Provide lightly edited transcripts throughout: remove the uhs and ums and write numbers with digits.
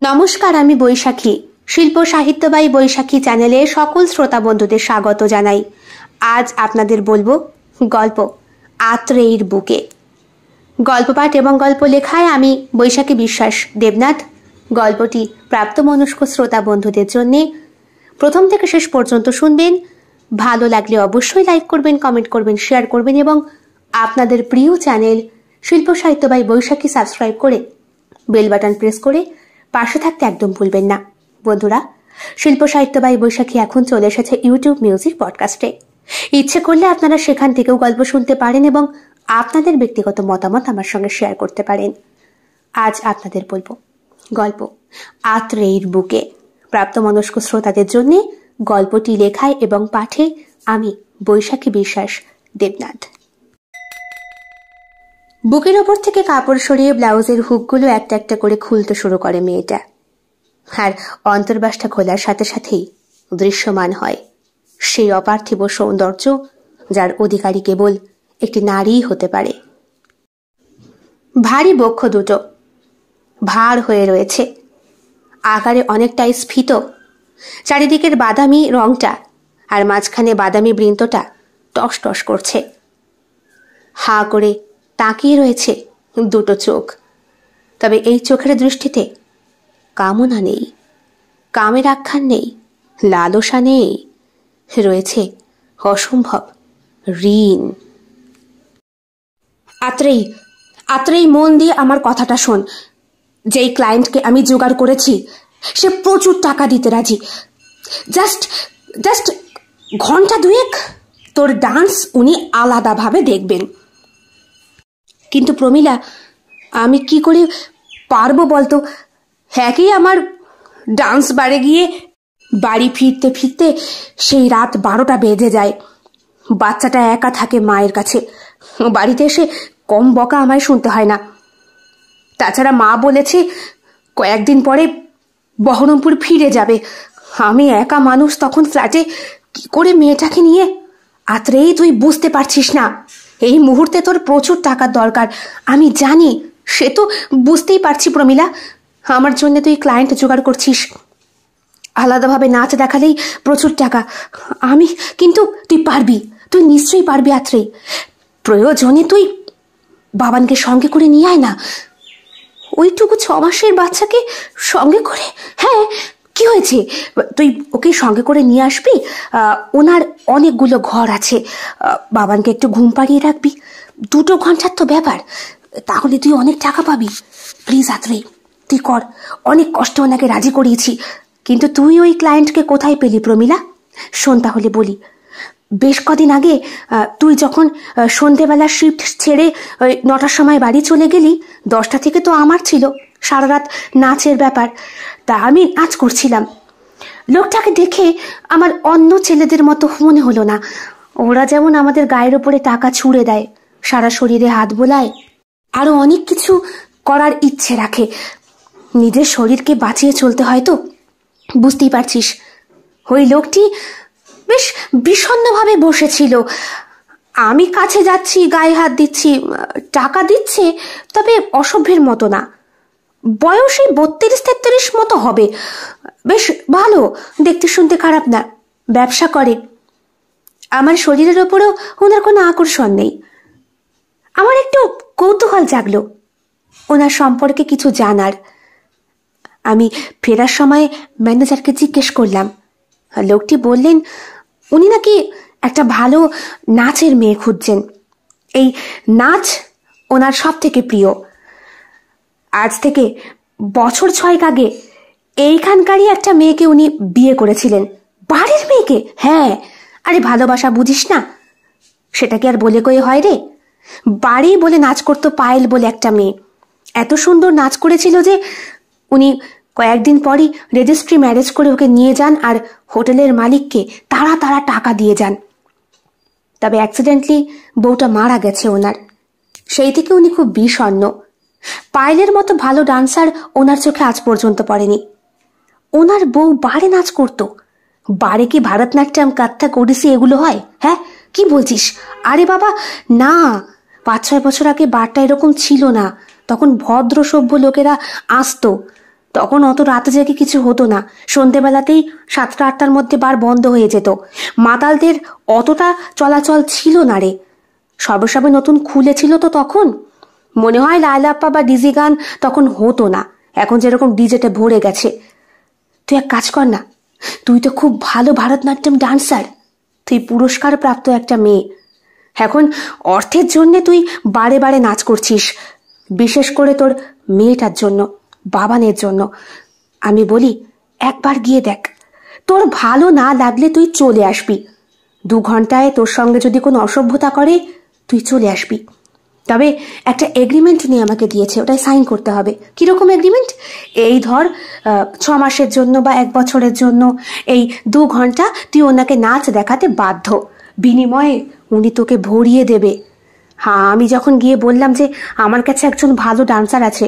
নমস্কার, আমি বৈশাখী। শিল্প সাহিত্য বাই বৈশাখী চ্যানেলে সকল শ্রোতা বন্ধুদের স্বাগত জানাই। আজ আপনাদের বলবো গল্প আত্রেয়ীর বুকে। গল্প পাঠ এবং গল্প লেখায় আমি বৈশাখী বিশ্বাস দেবনাথ। গল্পটি প্রাপ্তমনস্ক শ্রোতা বন্ধুদের জন্যে। প্রথম থেকে শেষ পর্যন্ত শুনবেন। ভালো লাগলে অবশ্যই লাইক করবেন, কমেন্ট করবেন, শেয়ার করবেন এবং আপনাদের প্রিয় চ্যানেল শিল্প সাহিত্য বাই বৈশাখী সাবস্ক্রাইব করে বেল বাটন প্রেস করে পাশে থাকতে একদম ভুলবেন না। বন্ধুরা, শিল্প সাহিত্য বাই বৈশাখী এখন চলে এসেছে ইউটিউব মিউজিক পডকাস্টে। ইচ্ছে করলে আপনারা সেখান থেকেও গল্প শুনতে পারেন এবং আপনাদের ব্যক্তিগত মতামত আমার সঙ্গে শেয়ার করতে পারেন। আজ আপনাদের বলবো গল্প আত্রেয়ীর বুকে। প্রাপ্তমনস্ক শ্রোতাদের জন্য গল্পটি লেখায় এবং পাঠে আমি বৈশাখী বিশ্বাস দেবনাথ। বুকের ওপর থেকে কাপড় সরিয়ে ব্লাউজের হুকগুলো একটা একটা করে খুলতে শুরু করে মেয়েটা। আর অন্তর্বাসটা খোলার সাথে সাথেই দৃশ্যমান হয় সেই অপার্থিব সৌন্দর্য যার অধিকারী কেবল একটি নারীই হতে পারে। ভারী বক্ষ দুটো ভার হয়ে রয়েছে, আকারে অনেকটাই স্ফীত। চারিদিকের বাদামি রংটা আর মাঝখানে বাদামি বৃন্তটা টস টস করছে। হা করে তাকিয়ে রয়েছে দুটো চোখ। তবে এই চোখের দৃষ্টিতে কামনা নেই, কামের আখ্যান নেই, লালসা নেই, রয়েছে অসম্ভব ঋণ। আত্রেয়ী, মন দিয়ে আমার কথাটা শোন। যেই ক্লায়েন্টকে আমি জোগাড় করেছি সে প্রচুর টাকা দিতে রাজি। জাস্ট ঘন্টা দুয়েক তোর ডান্স উনি আলাদাভাবে দেখবেন। কিন্তু প্রমীলা, আমি কি করে পারবো বলতো? হ্যাঁকেই আমার ডান্স বারে গিয়ে বাড়ি ফিরতে ফিরতে সেই রাত 12টা বেজে যায়। বাচ্চাটা একা থাকে মায়ের কাছে। বাড়িতে এসে কম বকা আমায় শুনতে হয় না। তাছাড়া মা বলেছে কয়েকদিন পরে বহরমপুর ফিরে যাবে। আমি একা মানুষ তখন ফ্ল্যাটে, কি করে মেয়েটাকে নিয়ে? আত্রেয়ী, তুই বুঝতে পারছিস না, এই মুহূর্তে তোর প্রচুর টাকার দরকার। আমি জানি, সে তো বুঝতেই পারছি প্রমীলা। আমার জন্য তুই ক্লায়েন্ট জোগাড় করছিস, আলাদাভাবে নাচ দেখালেই প্রচুর টাকা। কিন্তু তুই পারবি, তুই নিশ্চয়ই পারবি আত্রেয়ী। প্রয়োজনে তুই বাবানকে সঙ্গে করে নিয়ে আয় না। ওইটুকু 6 মাসের বাচ্চাকে সঙ্গে করে? হ্যাঁ, কি হয়েছে? তুই ওকে সঙ্গে করে নিয়ে আসবি। ওনার অনেকগুলো ঘর আছে, বাবানকে একটু ঘুম পাড়িয়ে রাখবি। 2 ঘন্টার তো ব্যাপার, তাহলে তুই অনেক টাকা পাবি। প্লিজ আত্রেয়ী, তুই কর। অনেক কষ্টে ওনাকে রাজি করিয়েছি। কিন্তু তুই ওই ক্লায়েন্টকে কোথায় পেলি প্রমীলা? শোন তাহলে বলি। বেশ কদিন আগে তুই যখন সন্ধেবেলা শিফট ছেড়ে 9টার সময় বাড়ি চলে গেলি, 10টা থেকে তো আমার ছিল সারা রাত নাচের ব্যাপার। তা আমি নাচ করছিলাম। লোকটাকে দেখে আমার অন্য ছেলেদের মতো মনে হলো না। ওরা যেমন আমাদের গায়ের ওপরে টাকা ছুঁড়ে দেয়, সারা শরীরে হাত বোলায়, আরো অনেক কিছু করার ইচ্ছে রাখে। নিজের শরীরকে বাঁচিয়ে চলতে হয় তো, বুঝতেই পারছিস। ওই লোকটি বেশ বিষণ্ণভাবে বসেছিল। আমি কাছে যাচ্ছি, গায়ে হাত দিচ্ছি, টাকা দিচ্ছে, তবে অসভ্যের মতো না। বয়সে 32-33 মতো হবে। বেশ ভালো, দেখতে শুনতে খারাপ না। ব্যবসা করে। আমার শরীরের ওপরও ওনার কোনো আকর্ষণ নেই। আমার একটু কৌতূহল জাগলো ওনার সম্পর্কে কিছু জানার। আমি ফেরার সময় ম্যানেজারকে জিজ্ঞেস করলাম। লোকটি বললেন উনি নাকি একটা ভালো নাচের মেয়ে খুঁজছেন। এই নাচ ওনার সব থেকে প্রিয়। আজ থেকে বছর 6 আগে এইখানকারই একটা মেয়েকে উনি বিয়ে করেছিলেন। বাড়ির মেয়েকে? হ্যাঁ। আরে ভালোবাসা বুঝিস না, সেটা কি আর বলে কয়ে হয় রে? বাড়ি বলে নাচ করতো পায়েল বলে একটা মেয়ে। এত সুন্দর নাচ করেছিল যে উনি কয়েকদিন পরই রেজিস্ট্রি ম্যারেজ করে ওকে নিয়ে যান আর হোটেলের মালিককে তারা টাকা দিয়ে যান। তবে অ্যাক্সিডেন্টলি বউটা মারা গেছে ওনার। সেই থেকে উনি খুব বিষণ্ণ। পায়েলের মতো ভালো ডান্সার ওনার চোখে আজ পর্যন্ত পড়েনি। ওনার বউ বারে নাচ করতো। বারে কি ভারতনাট্যম, কাথক, ওডিসি এগুলো হয়? হ্যাঁ, কি বলছিস? আরে বাবা না, 5-6 বছর আগে বারটা এরকম ছিল না। তখন ভদ্র সভ্য লোকেরা আসতো। তখন অত রাত জেগে কিছু হতো না, সন্ধেবেলাতেই 7টা-8টার মধ্যে বার বন্ধ হয়ে যেত। মাতালদের অতটা চলাচল ছিল না রে, সবে সবে নতুন খুলেছিল তো তখন। মনে হয় লায়লাপ্পা বা ডিজি গান তখন হতো না, এখন যেরকম ডিজেতে ভরে গেছে। তুই এক কাজ কর না, তুই তো খুব ভালো ভারতনাট্যম ডান্সার, তুই পুরস্কার প্রাপ্ত একটা মেয়ে, এখন অর্থের জন্যে তুই বারে বারে নাচ করছিস, বিশেষ করে তোর মেয়েটার জন্য, বাবানের জন্য। আমি বলি একবার গিয়ে দেখ, তোর ভালো না লাগলে তুই চলে আসবি। 2 ঘন্টায় তোর সঙ্গে যদি কোনো অসভ্যতা করে তুই চলে আসবি। তবে একটা এগ্রিমেন্ট নিয়ে আমাকে দিয়েছে, ওটাই সাইন করতে হবে। কিরকম এগ্রিমেন্ট? এই ধর 6 মাসের জন্য বা 1 বছরের জন্য এই 2 ঘন্টা তুই ওনাকে নাচ দেখাতে বাধ্য, বিনিময়ে উনি তোকে ভরিয়ে দেবে। হ্যাঁ, আমি যখন গিয়ে বললাম যে আমার কাছে একজন ভালো ডান্সার আছে,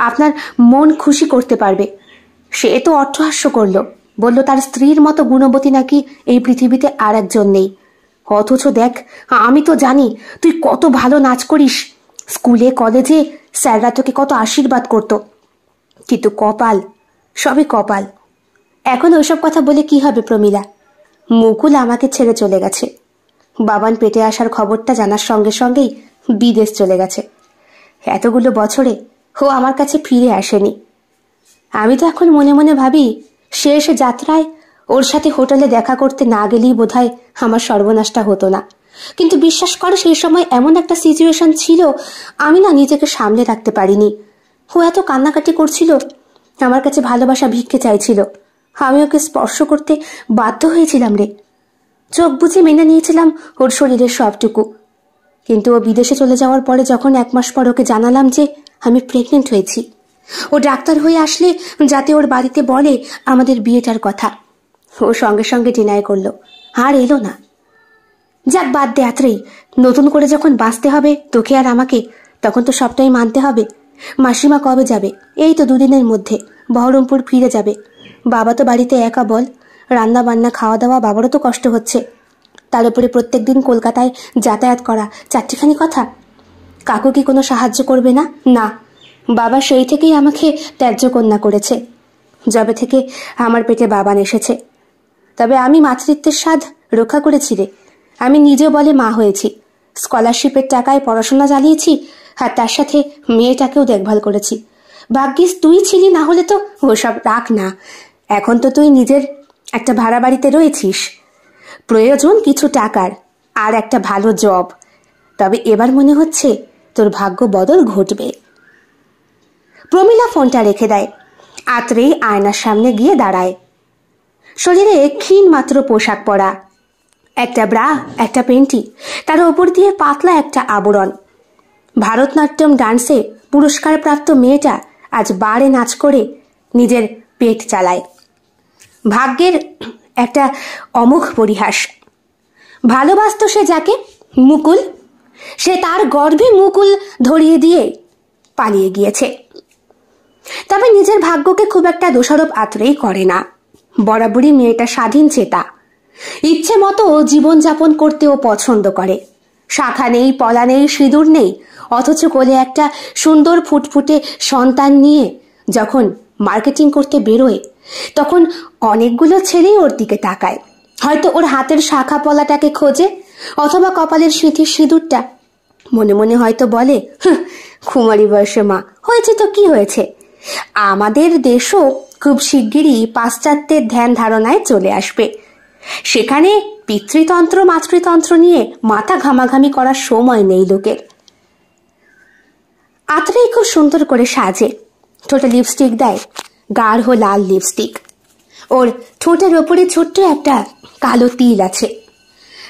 আপনার মন খুশি করতে পারবে, সে তো অট্টহাস্য করলো, বলল তার স্ত্রীর মতো গুণবতী নাকি এই পৃথিবীতে আর একজন নেই। অথচ দেখ, আমি তো জানি তুই কত ভালো নাচ করিস, স্কুলে কলেজে স্যাররা তোকে কত আশীর্বাদ করত, কিন্তু কপাল, সবই কপাল। এখন ওইসব কথা বলে কি হবে প্রমীলা? মুকুল আমাকে ছেড়ে চলে গেছে, বাবান পেটে আসার খবরটা জানার সঙ্গে সঙ্গেই বিদেশ চলে গেছে। এতগুলো বছরে ও আমার কাছে ফিরে আসেনি। আমি তো এখন মনে মনে ভাবি, শেষ যাত্রায় ওর সাথে হোটেলে দেখা করতে না গেলেই বোধহয় আমার সর্বনাশটা হতো না। কিন্তু বিশ্বাস করো, সেই সময় এমন একটা সিচুয়েশন ছিল, আমি না নিজেকে সামলে রাখতে পারিনি। ও এত কান্নাকাটি করছিল, আমার কাছে ভালোবাসা ভিক্ষে চাইছিল, আমি ওকে স্পর্শ করতে বাধ্য হয়েছিলাম রে। চোখ বুঝে মেনে নিয়েছিলাম ওর শরীরের সবটুকু। কিন্তু ও বিদেশে চলে যাওয়ার পরে যখন 1 মাস পর ওকে জানালাম যে আমি প্রেগনেন্ট হয়েছি, ও ডাক্তার হয়ে আসলে যাতে ওর বাড়িতে বলে আমাদের বিয়েটার কথা, ও সঙ্গে সঙ্গে ডিনাই করলো, আর এলো না। যাক, বাদ দে আত্রেই, নতুন করে যখন বাঁচতে হবে তোকে আর আমাকে, তখন তো সবটাই মানতে হবে। মাসিমা কবে যাবে? এই তো 2 দিনের মধ্যে বহরমপুর ফিরে যাবে। বাবা তো বাড়িতে একা, বল, রান্না বান্না খাওয়া দাওয়া বাবারও তো কষ্ট হচ্ছে, তার উপরে প্রত্যেক দিন কলকাতায় যাতায়াত করা, 4টিখানি কথা। কাকু কি কোনো সাহায্য করবে না? না, বাবা সেই থেকেই আমাকে ত্যায্য কন্যা করেছে, যবে থেকে আমার পেটে বাবান এসেছে। তবে আমি মাতৃত্বের স্বাদ রক্ষা করেছি রে, আমি নিজেও বলে মা হয়েছি, স্কলারশিপের টাকায় পড়াশোনা চালিয়েছি, আর তার সাথে মেয়েটাকেও দেখভাল করেছি। ভাগ্যিস তুই ছিলি, না হলে তো ওসব রাখ না, এখন তো তুই নিজের একটা ভাড়া বাড়িতে রয়েছিস, প্রয়োজন কিছু টাকার আর একটা ভালো জব। তবে এবার মনে হচ্ছে তোর ভাগ্য বদল ঘটবে। প্রমীলা ফোনটা রেখে দেয়, আত্রেই আয়নার সামনে গিয়ে দাঁড়ায়। শরীরে ক্ষীণ মাত্র পোশাক পরা, একটা ব্রা, একটা পেন্টি, তার ওপর দিয়ে পাতলা একটা আবরণ। ভারতনাট্যম ডান্সে পুরস্কার প্রাপ্ত মেয়েটা আজ বারে নাচ করে নিজের পেট চালায়। ভাগ্যের একটা অমোঘ পরিহাস। ভালোবাসত সে যাকে, মুকুল, সে তার গর্ভে মুকুল ধরিয়ে দিয়ে পালিয়ে গিয়েছে। তবে নিজের ভাগ্যকে খুব একটা দোষারোপ আত্রেই করে না, বরাবরই মেয়েটা স্বাধীন চেতা, ইচ্ছে মতো জীবনযাপন করতেও পছন্দ করে। শাখা নেই, পলা নেই, সিঁদুর নেই, অথচ কোলে একটা সুন্দর ফুটফুটে সন্তান নিয়ে যখন মার্কেটিং করতে বেরোয়, তখন অনেকগুলো ছেলেই ওর দিকে তাকায়। হয়তো ওর হাতের শাখা পলাটাকে খোঁজে, অথবা কপালের সিঁথির সিঁদুরটা। মনে মনে হয়তো বলে, কুমারী বয়সে মা হয়েছে তো কি হয়েছে। আমাদের দেশও খুব শিগগিরই পাশ্চাত্যের ধ্যান ধারণায় চলে আসবে, সেখানে পিতৃতন্ত্র মাতৃতন্ত্র নিয়ে মাথা ঘামাঘামি করার সময় নেই লোকের। আত্রেই খুব সুন্দর করে সাজে, ঠোঁটে লিপস্টিক দেয়, গাঢ় লাল লিপস্টিক। ওর ঠোঁটের ওপরে ছোট্ট একটা কালো তিল আছে,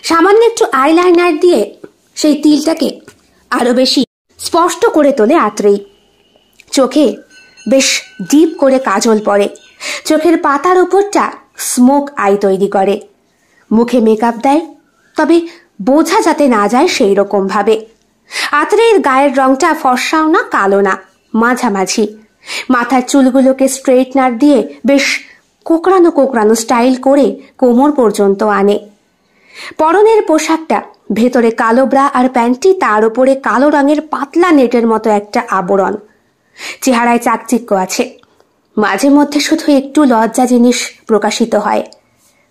সামান্য একটু আইলাইনার দিয়ে সেই তিলটাকে আরো বেশি স্পষ্ট করে তোলে আত্রেই। চোখে বেশ ডিপ করে কাজল পরে, চোখের পাতার ওপরটা স্মোক আই তৈরি করে। মুখে মেকআপ দেয়, তবে বোঝা যাতে না যায় সেই রকম ভাবে। আত্রের গায়ের রংটা ফর্সাও না কালো না, মাঝামাঝি। মাথার চুলগুলোকে স্ট্রেটনার দিয়ে বেশ কোকড়ানো কোকড়ানো স্টাইল করে কোমর পর্যন্ত আনে। পরনের পোশাকটা ভেতরে কালো ব্রা আর প্যান্টটি, তার উপরে কালো রঙের পাতলা নেটের মতো একটা আবরণ। চেহারায় চাকচিক্য আছে, মাঝে মধ্যে শুধু একটু লজ্জা জিনিস প্রকাশিত হয়।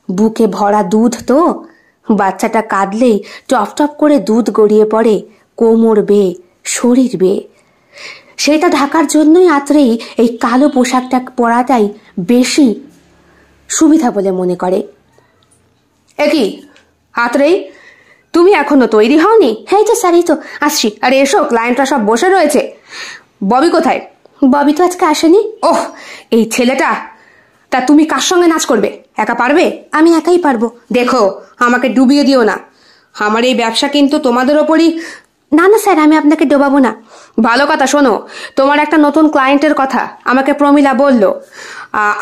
বুকে ভরা দুধ তো, বাচ্চাটা কাঁদলেই টপ টপ করে দুধ গড়িয়ে পড়ে কোমর বেয়ে, শরীর বেয়ে। সেটা ঢাকার জন্যই আত্রেই এই কালো পোশাকটা পরাটাই বেশি সুবিধা বলে মনে করে। একই আত্রেই, তুমি এখনো তৈরি হওনি? হ্যাঁ তো স্যার, এই তো আসছি। আরে এসো, ক্লায়েন্টরা সব বসে রয়েছে। ববি কোথায়? ববি তো আজকে আসেনি। ওহ, এই ছেলেটা। তা তুমি কার সঙ্গে নাচ করবে? একা পারবে? আমি একাই পারবো। দেখো, আমাকে ডুবিয়ে দিও না, আমার এই ব্যবসা কিন্তু তোমাদের ওপরই। না না স্যার, আমি আপনাকে ডোবাবো না। ভালো কথা, শোনো, তোমার একটা নতুন ক্লায়েন্টের কথা আমাকে প্রমিলা বলল।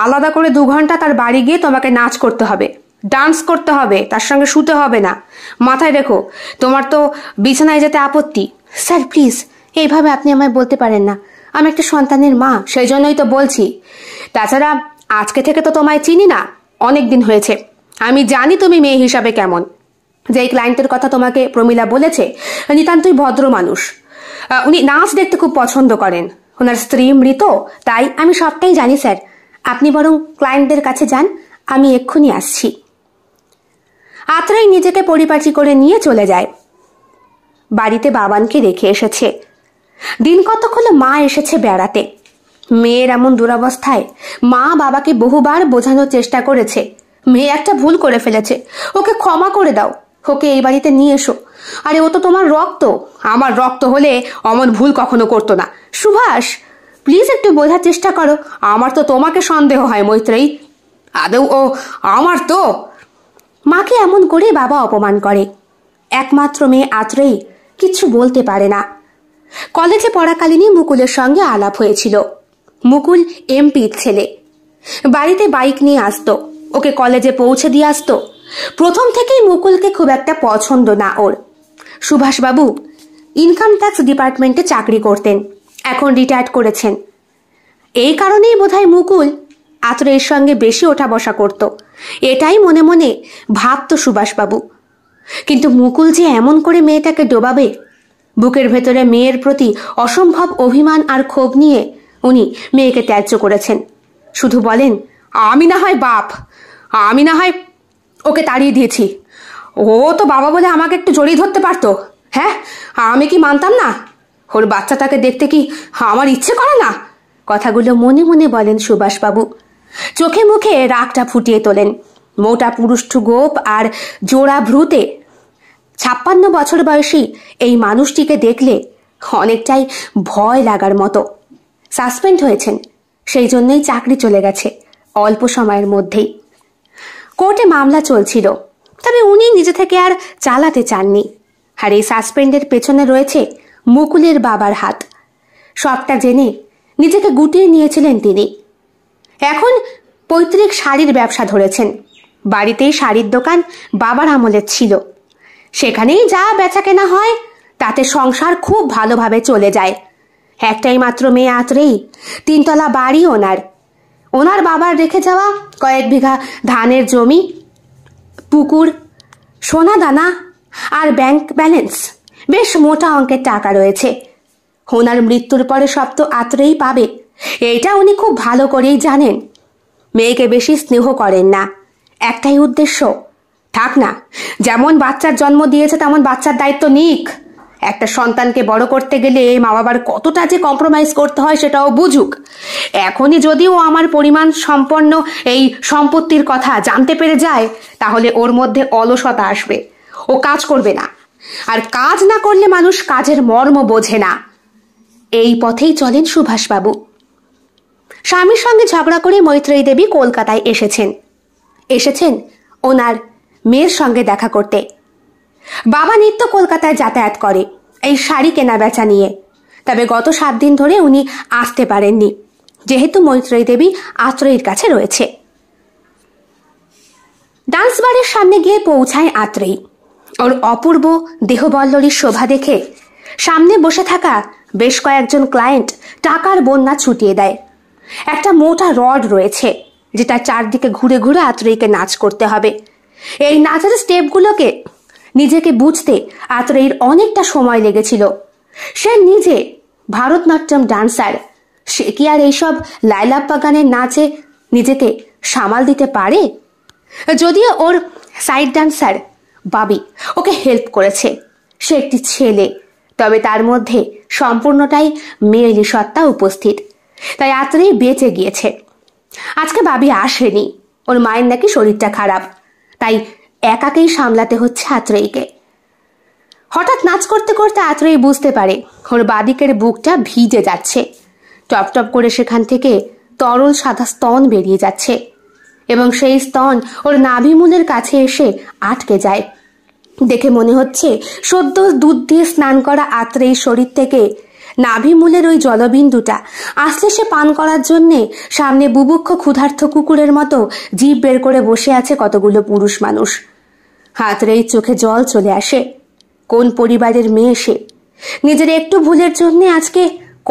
আলাদা করে 2 ঘন্টা তার বাড়ি গিয়ে তোমাকে নাচ করতে হবে, ডান্স করতে হবে, তার সঙ্গে শুতে হবে না। মাথায় রেখো, তোমার তো বিছানায় যেতে আপত্তি। স্যার প্লিজ, এইভাবে আপনি আমায় বলতে পারেন না, আমি একটা সন্তানের মা, সেই জন্যই তো বলছি। তাছাড়া আজকে থেকে তো তোমায় চিনি না, অনেক দিন হয়েছে। আমি জানি তুমি মেয়ে হিসাবে কেমন। যেই ক্লায়েন্টের কথা তোমাকে প্রমিলা বলেছে, নিতান্তই ভদ্র মানুষ। উনি নাচ দেখতে খুব পছন্দ করেন, ওনার স্ত্রী মৃত, তাই আমি সবটাই জানি স্যার। আপনি বরং ক্লায়েন্টদের কাছে যান, আমি এক্ষুনি আসছি। আত্রাই নিজেকে পরিপাটি করে নিয়ে চলে যায়। বাড়িতে বাবানকে রেখে এসেছে। দিন কতক হলো মা এসেছে বেড়াতে। মেয়ের এমন দুরবস্থায় মা বাবাকে বহুবার বোঝানোর চেষ্টা করেছে, মেয়ে একটা ভুল করে ফেলেছে, ওকে ক্ষমা করে দাও, ওকে এই বাড়িতে নিয়ে এসো। আরে ও তো তোমার রক্ত, আমার রক্ত হলে অমন ভুল কখনো করতো না। সুভাষ, প্লিজ একটু বোঝার চেষ্টা করো, আমার তো তোমাকে সন্দেহ হয় মৈত্রেয়ী, আদৌ ও আমার তো। মাকে এমন করে বাবা অপমান করে। একমাত্র মেয়ে আত্রেয়ী কিচ্ছু বলতে পারে না। কলেজে পড়াকালীনই মুকুলের সঙ্গে আলাপ হয়েছিল। মুকুল এমপির ছেলে, বাড়িতে বাইক নিয়ে আসতো, ওকে কলেজে পৌঁছে দিয়ে আসতো। প্রথম থেকেই মুকুলকে খুব একটা পছন্দ না ওর। সুভাষবাবু ইনকাম ট্যাক্স ডিপার্টমেন্টে চাকরি করতেন, এখন রিটায়ার্ড করেছেন। এই কারণেই বোধহয় মুকুল আত্রেয়ীর সঙ্গে বেশি ওঠা বসা করত, এটাই মনে মনে ভাবত সুভাষবাবু। কিন্তু মুকুল যে এমন করে মেয়েটাকে ডোবাবে, বুকের ভেতরে মেয়ের প্রতি অসম্ভব অভিমান আর ক্ষোভ নিয়ে উনি মেয়েকে ত্যায্য করেছেন। শুধু বলেন, আমি না হয় বাপ, আমি না হয় ওকে তাড়িয়ে দিয়েছি, ও তো বাবা বলে আমাকে একটু জড়িয়ে ধরতে পারতো। হ্যাঁ, আমি কি মানতাম না? ওর বাচ্চাটাকে দেখতে কি আমার ইচ্ছে করে না? কথাগুলো মনে মনে বলেন সুভাষবাবু। চোখে মুখে রাগটা ফুটিয়ে তোলেন। মোটা পুরুষ্ঠু গোপ আর জোড়া ভ্রুতে 56 বছর বয়সী এই মানুষটিকে দেখলে অনেকটাই ভয় লাগার মতো। সাসপেন্ড হয়েছেন, সেই জন্যই চাকরি চলে গেছে অল্প সময়ের মধ্যেই। কোর্টে মামলা চলছিল, তবে উনি নিজে থেকে আর চালাতে চাননি। আর এই সাসপেন্ডের পেছনে রয়েছে মুকুলের বাবার হাত। সবটা জেনে নিজেকে গুটিয়ে নিয়েছিলেন তিনি। এখন পৈতৃক শাড়ির ব্যবসা ধরেছেন। বাড়িতেই শাড়ির দোকান বাবার আমলের ছিল, সেখানেই যা বেচা কেনা হয় তাতে সংসার খুব ভালোভাবে চলে যায়। একটাই মাত্র মেয়ে আত্রেয়ী, 3 তলা বাড়ি ওনার। ওনার বাবার রেখে যাওয়া কয়েক বিঘা ধানের জমি, পুকুর, সোনা দানা আর ব্যাংক ব্যালেন্স, বেশ মোটা অঙ্কের টাকা রয়েছে। ওনার মৃত্যুর পরে সব তো আত্রেয়ী পাবে, এইটা উনি খুব ভালো করেই জানেন। মেয়েকে বেশি স্নেহ করেন না, একটাই উদ্দেশ্য, থাক না, যেমন বাচ্চার জন্ম দিয়েছে তেমন বাচ্চার দায়িত্ব নিক। একটা সন্তানকে বড় করতে গেলে মা বাবার কতটা যে কম্প্রোমাইজ করতে হয় সেটাও বুঝুক। এখনই যদিও আমার পরিমাণ সম্পন্ন এই সম্পত্তির কথা জানতে পেরে যায়, তাহলে ওর মধ্যে অলসতা আসবে, ও কাজ করবে না। আর কাজ না করলে মানুষ কাজের মর্ম বোঝে না। এই পথেই চলেন সুভাষবাবু। স্বামীর সঙ্গে ঝগড়া করে মৈত্রেয়ী দেবী কলকাতায় এসেছেন ওনার মেয়ের সঙ্গে দেখা করতে। বাবা নিত্য কলকাতায় যাতায়াত করে এই শাড়ি কেনা বেচা নিয়ে, তবে গত 7 দিন ধরে উনি আসতে পারেননি, যেহেতু মৈত্রেয়ী দেবী আত্রেয়ীর কাছে রয়েছে। ডান্স বারের সামনে গিয়ে পৌঁছায় আত্রেয়ী। ওর অপূর্ব দেহবল্লরীর শোভা দেখে সামনে বসে থাকা বেশ কয়েকজন ক্লায়েন্ট টাকার বন্যা ছুটিয়ে দেয়। একটা মোটা রড রয়েছে, যেটা চারদিকে ঘুরে ঘুরে আত্রেয়ীকে নাচ করতে হবে। এই নাচের স্টেপগুলোকে নিজেকে বুঝতে আত্রেয়ীর অনেকটা সময় লেগেছিল। সে নিজে ভারতনাট্যম ডান্সার, সে কি আর এইসব লাইলাপ বাগানের নাচে নিজেকে সামাল দিতে পারে? যদিও ওর সাইড ডান্সার বাবি ওকে হেল্প করেছে, সে একটি ছেলে, তবে তার মধ্যে সম্পূর্ণটাই মেয়েলি সত্তা উপস্থিত, তাই আত্রেই বেঁচে গিয়েছে। আজকে বাবি আসেনি, ওর মায়ের নাকি শরীরটা খারাপ, তাই একাকেই সামলাতে হচ্ছে আত্রেয়ীকে। হঠাৎ নাচ করতে করতে আত্রেয়ী বুঝতে পারে ওর বাদিকের বুকটা ভিজে যাচ্ছে। টপ টপ করে সেখান থেকে তরল সাদা স্তন বেরিয়ে যাচ্ছে এবং সেই স্তন ওর নাভিমূলের কাছে এসে আটকে যায়। দেখে মনে হচ্ছে সদ্য দুধ দিয়ে স্নান করা আত্রেয়ীর শরীর থেকে নাভিমূলের ওই জলবিন্দুটা আসলে সে পান করার জন্যে সামনে বুভুক্ষ ক্ষুধার্ত কুকুরের মতো জিভ বের করে বসে আছে কতগুলো পুরুষ মানুষ। আত্রেয়ীর চোখে জল চলে আসে। কোন পরিবারের মেয়ে সে? নিজের একটু ভুলের জন্য আজকে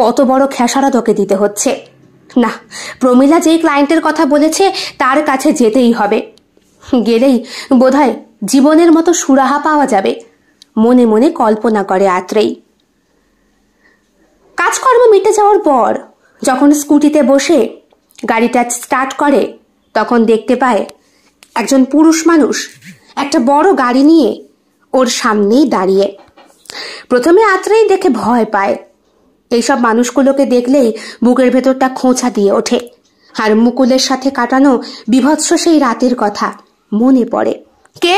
কত বড় খেসারত ওকে দিতে হচ্ছে। না, প্রমীলা যেই ক্লায়েন্টের কথা বলেছে তার কাছে যেতেই হবে। গেলেই বোধহয় জীবনের মতো সুরাহা পাওয়া যাবে, মনে মনে কল্পনা করে আত্রেয়ী। কাজকর্ম মিটে যাওয়ার পর যখন স্কুটিতে বসে গাড়িটা স্টার্ট করে, তখন দেখতে পায় একজন পুরুষ মানুষ একটা বড় গাড়ি নিয়ে ওর সামনেই দাঁড়িয়ে। প্রথমে আত্রেয়ী দেখে ভয় পায়। এইসব মানুষগুলোকে দেখলেই বুকের ভেতরটা খোঁচা দিয়ে ওঠে, আর মুকুলের সাথে কাটানো বিভৎস সেই রাতের কথা মনে পড়ে। কে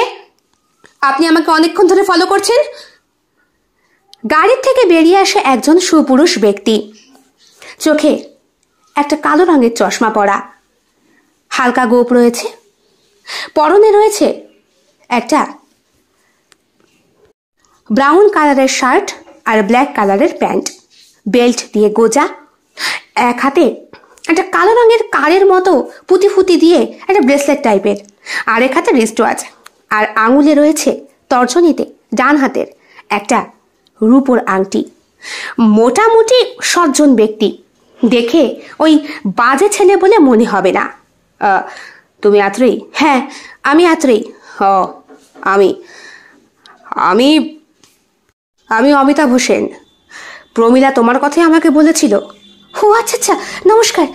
আপনি? আমাকে অনেকক্ষণ ধরে ফলো করছেন? গাড়ির থেকে বেরিয়ে আসে একজন সুপুরুষ ব্যক্তি। চোখে একটা কালো রঙের চশমা পরা, হালকা গোপ রয়েছে, পরনে রয়েছে একটা ব্রাউন কালারের শার্ট আর ব্ল্যাক কালারের প্যান্ট, বেল্ট দিয়ে গোজা, এক হাতে একটা কালো রঙের কারের মতো পুঁতি ফুতি দিয়ে একটা ব্রেসলেট টাইপের, আর এক হাতে রিস্ট ওয়াচ, আর আঙুলে রয়েছে তর্জনীতে ডান হাতের একটা রূপোর আংটি। মোটামুটি সজ্জন ব্যক্তি, দেখে ওই বাজে ছেলে বলে মনে হবে না। তুমি আত্রেয়ী? হ্যাঁ, আমি আত্রেয়ী। আমি আমি আমি অমিতাভ হোসেন। প্রমীলা তোমার কথাই আমাকে বলেছিল। ও আচ্ছা আচ্ছা, নমস্কার।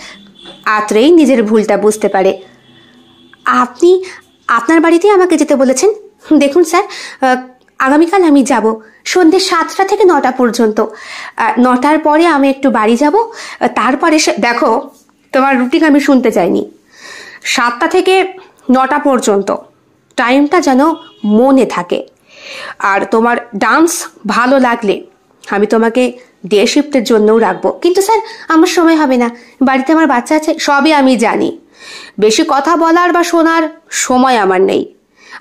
আত্রেয়ী নিজের ভুলটা বুঝতে পারে। আপনি আপনার বাড়িতেই আমাকে যেতে বলেছেন? দেখুন স্যার, আগামীকাল আমি যাব সন্ধ্যে 7টা থেকে 9টা পর্যন্ত। 9টার পরে আমি একটু বাড়ি যাব, তারপরে দেখো, তোমার রুটিন আমি শুনতে চাইনি। 7টা থেকে 9টা পর্যন্ত টাইমটা যেন মনে থাকে। আর তোমার ডান্স ভালো লাগলে আমি তোমাকে ডে শিফটের জন্যও রাখবো। কিন্তু স্যার, আমার সময় হবে না, বাড়িতে আমার বাচ্চা আছে। সবই আমি জানি, বেশি কথা বলার বা শোনার সময় আমার নেই।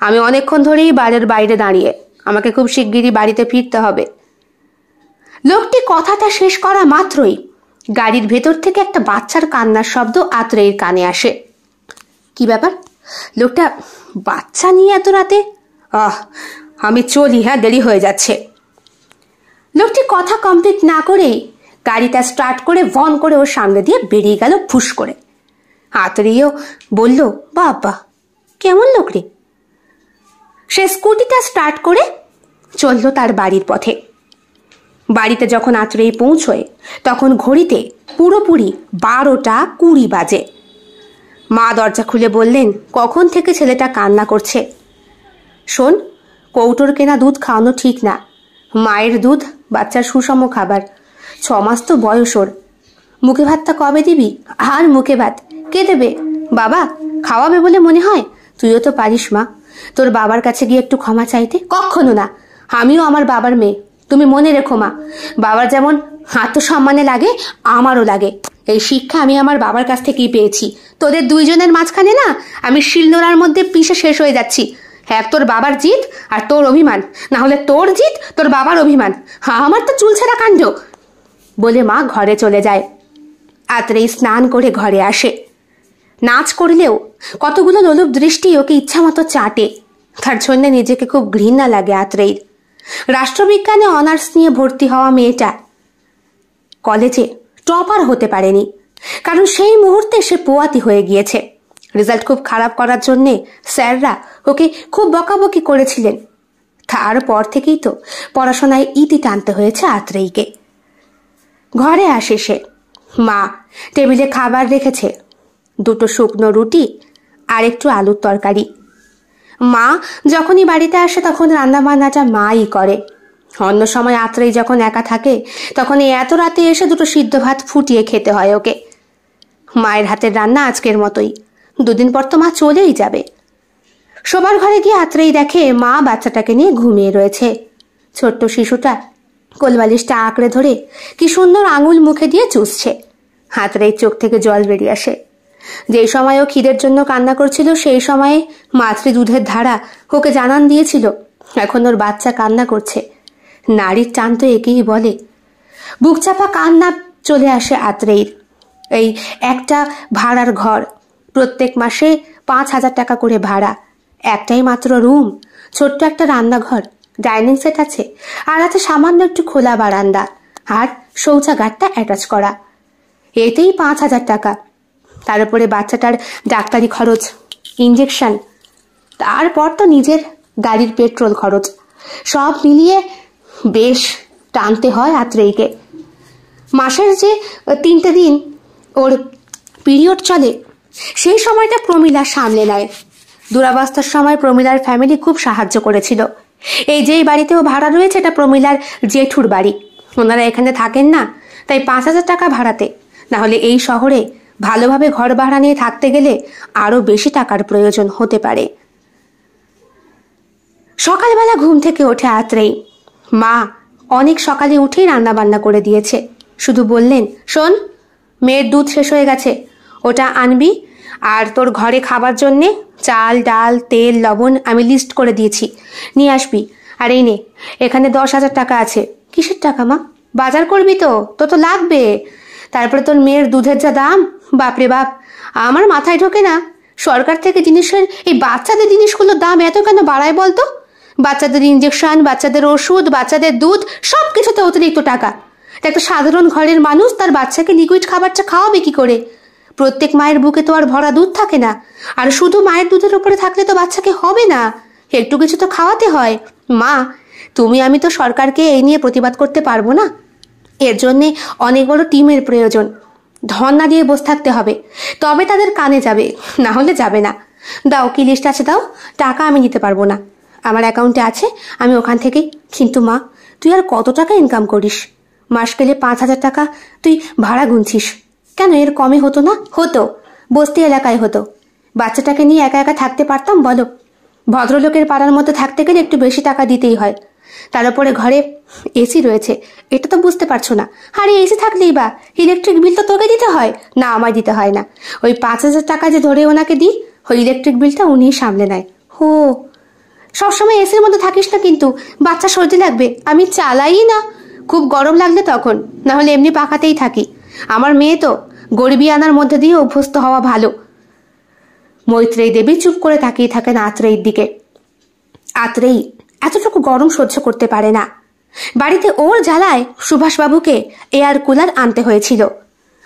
আমি অনেকক্ষণ ধরেই বাড়ির বাইরে দাঁড়িয়ে, আমাকে খুব শিগগিরই বাড়িতে ফিরতে হবে। লোকটি কথাটা শেষ করা মাত্রই গাড়ির ভেতর থেকে একটা বাচ্চার কান্নার শব্দ আত্রেয়ীর কানে আসে। কি ব্যাপার? লোকটা বাচ্চা নিয়ে এত রাতে? আমি চলি, হ্যাঁ, দেরি হয়ে যাচ্ছে। লোকটি কথা কমপ্লিট না করেই গাড়িটা স্টার্ট করে ভন করে ওর সামনে দিয়ে বেরিয়ে গেল ফুস করে। আত্রেয়ীও বলল, বাবা কেমন লোক রে। সে স্কুটিটা স্টার্ট করে চলল তার বাড়ির পথে। বাড়িতে যখন আত্রেয়ী পৌঁছয় তখন ঘড়িতে পুরোপুরি 12:20 বাজে। মা দরজা খুলে বললেন, কখন থেকে ছেলেটা কান্না করছে। শোন, কৌটোর কেনা দুধ খাওয়ানো ঠিক না। মায়ের দুধ বাচ্চার সুষম খাবার। 6 মাস তো বয়স ওর। মুখে ভাতটা কবে দিবি? আর মুখে ভাত কে দেবে? বাবা খাওয়াবে বলে মনে হয়? তুইও তো পারিস মা, তোর বাবার কাছে গিয়ে একটু ক্ষমা চাইতে। কখনো না, আমিও আমার বাবার মেয়ে। তুমি মনে রেখো মা, বাবার যেমন আত্মসম্মানে লাগে আমারও লাগে। এই শিক্ষা আমি আমার বাবার কাছ থেকেই পেয়েছি। তোদের দুইজনের মাঝখানে না আমি শিলনোড়ার মধ্যে পিষে শেষ হয়ে যাচ্ছি। এক তোর বাবার জিদ আর তোর অভিমান, না হলে তোর জিদ তোর বাবার অভিমান। আমার তো চুলছেরা কাণ্ড। বলে মা ঘরে চলে যায়। আত্রেয়ী স্নান করে ঘরে আসে। নাচ করলেও কতগুলো লোলুপ দৃষ্টি ওকে ইচ্ছা মতো চাটে। তার জন্য নিজেকে খুব ঘৃণা লাগে আত্রেয়ীর। রাষ্ট্রবিজ্ঞানে অনার্স নিয়ে ভর্তি হওয়া মেয়েটা কলেজে টপার হতে পারেনি, কারণ সেই মুহূর্তে সে পোয়াতি হয়ে গিয়েছে। রেজাল্ট খুব খারাপ করার জন্যে স্যাররা ওকে খুব বকাবকি করেছিলেন। তারপর থেকেই তো পড়াশোনায় ইতি টানতে হয়েছে আত্রেয়ীকে। ঘরে আসে সে। মা টেবিলে খাবার রেখেছে, 2টো শুকনো রুটি আর একটু আলুর তরকারি। মা যখনই বাড়িতে আসে তখন রান্নাবান্নাটা মাই করে। অন্য সময় আত্রেই যখন একা থাকে তখন এত রাতে এসে 2টো সিদ্ধ ভাত ফুটিয়ে খেতে হয় ওকে। মায়ের হাতের রান্না আজকের মতোই, 2 দিন পর তো মা চলেই যাবে। শোবার ঘরে গিয়ে আত্রেই দেখে মা বাচ্চাটাকে নিয়ে ঘুমিয়ে রয়েছে। ছোট্ট শিশুটা কোলবালিশটা আঁকড়ে ধরে কি সুন্দর আঙুল মুখে দিয়ে চুষছে। আত্রেই চোখ থেকে জল বেরিয়ে আসে। যেই সময় ও খিদের জন্য কান্না করছিল সেই সময়ে মাতৃ দুধের ধারা ওকে জানান দিয়েছিল এখন ওর বাচ্চা কান্না করছে। নারীর টান তো একেই বলে। বুকচাপা কান্না চলে আসে আত্রেইর। এই একটা ভাড়ার ঘর, প্রত্যেক মাসে 5,000 টাকা করে ভাড়া, একটাই মাত্র রুম, ছোট্ট একটা রান্নাঘর, ডাইনিং সেট আছে, আর আছে সামান্য একটু খোলা বারান্দা, আর শৌচাগারটা অ্যাটাচ করা। এতেই 5,000 টাকা। তার উপরে বাচ্চাটার ডাক্তারি খরচ, ইঞ্জেকশন, তারপর তো নিজের গাড়ির পেট্রোল খরচ, সব মিলিয়ে বেশ টানতে হয় আত্রেইকে। মাসের যে 3টে দিন ওর পিরিয়ড চলে সেই সময়টা প্রমীলা সামলে নেয়। দুরাবস্থার সময় প্রমীলার ফ্যামিলি খুব সাহায্য করেছিল। এই যেই বাড়িতেও ভাড়া রয়েছে এটা প্রমীলার জেঠুর বাড়ি, ওনারা এখানে থাকেন না, তাই 5,000 টাকা ভাড়াতে। না হলে এই শহরে ভালোভাবে ঘর ভাড়া নিয়ে থাকতে গেলে আরো বেশি টাকার প্রয়োজন হতে পারে। সকালবেলা ঘুম থেকে ওঠে আত্রেই। মা অনেক সকালে উঠেই রান্না বান্না করে দিয়েছে, শুধু বললেন, শোন, মেয়ের দুধ শেষ হয়ে গেছে, ওটা আনবি, আর তোর ঘরে খাবার জন্যে চাল, ডাল, তেল, লবণ আমি লিস্ট করে দিয়েছি, নিয়ে আসবি। আর এই নে, এখানে 10,000 টাকা আছে। কিসের টাকা মা? বাজার করবি তো, তো তো লাগবে। তারপরে তোর মেয়ের দুধের যা দাম, বাপরে বাপ, আমার মাথায় ঢোকে না। সরকার থেকে জিনিসের, এই বাচ্চাদের জিনিসগুলোর দাম এত কেন বাড়ায় বলতো? বাচ্চাদের ইঞ্জেকশন, বাচ্চাদের ওষুধ, বাচ্চাদের দুধ, সব কিছুতে অতিরিক্ত টাকা। একটা সাধারণ ঘরের মানুষ তার বাচ্চাকে লিকুইড খাবারটা খাওয়াবে কি করে? প্রত্যেক মায়ের বুকে তো আর ভরা দুধ থাকে না, আর শুধু মায়ের দুধের উপরে থাকলে তো বাচ্চাকে হবে না, একটু কিছু তো খাওয়াতে হয়। মা, তুমি আমি তো সরকারকে এই নিয়ে প্রতিবাদ করতে পারবো না, এর জন্যে অনেক বড় টিমের প্রয়োজন। ধর্ণা দিয়ে বসে থাকতে হবে, তবে তাদের কানে যাবে, না হলে যাবে না। দাও, কি লিস্ট আছে দাও, টাকা আমি দিতে পারবো না, আমার অ্যাকাউন্টে আছে, আমি ওখান থেকেই। কিন্তু মা, তুই আর কত টাকা ইনকাম করিস? মাস গেলে 5,000 টাকা তুই ভাড়া গুনছিস কেন? এর কমে হতো না? হতো, বস্তি এলাকায় হতো। বাচ্চাটাকে নিয়ে একা একা থাকতে পারতাম বলো? ভদ্রলোকের পাড়ার মধ্যে থাকতে গেলে একটু বেশি টাকা দিতেই হয়। তার উপরে ঘরে এসি রয়েছে, এটা তো বুঝতে পারছো না। আরে এসি থাকলেই বা ইলেকট্রিক বিল তো তোকে দিতে হয় না, আমায় দিতে হয় না। ওই 5,000 টাকা যে ধরে ওনাকে দিই, ওই ইলেকট্রিক বিলটা উনিই সামলে নেয়। হো, সবসময় এসির মধ্যে থাকিস না কিন্তু, বাচ্চা সর্দি লাগবে। আমি চালাই না, খুব গরম লাগলে তখন, না হলে এমনি পাখাতেই থাকি। আমার মেয়ে তো গরিবি আনার মধ্যে দিয়ে অভ্যস্ত হওয়া ভালো। মৈত্রেয়ী দেবী চুপ করে তাকিয়ে থাকেন আত্রেয়ীর দিকে। আত্রেয়ী এতটুকু গরম সহ্য করতে পারে না। বাড়িতে ওর জ্বালায় সুভাষবাবুকে এয়ার কুলার আনতে হয়েছিল,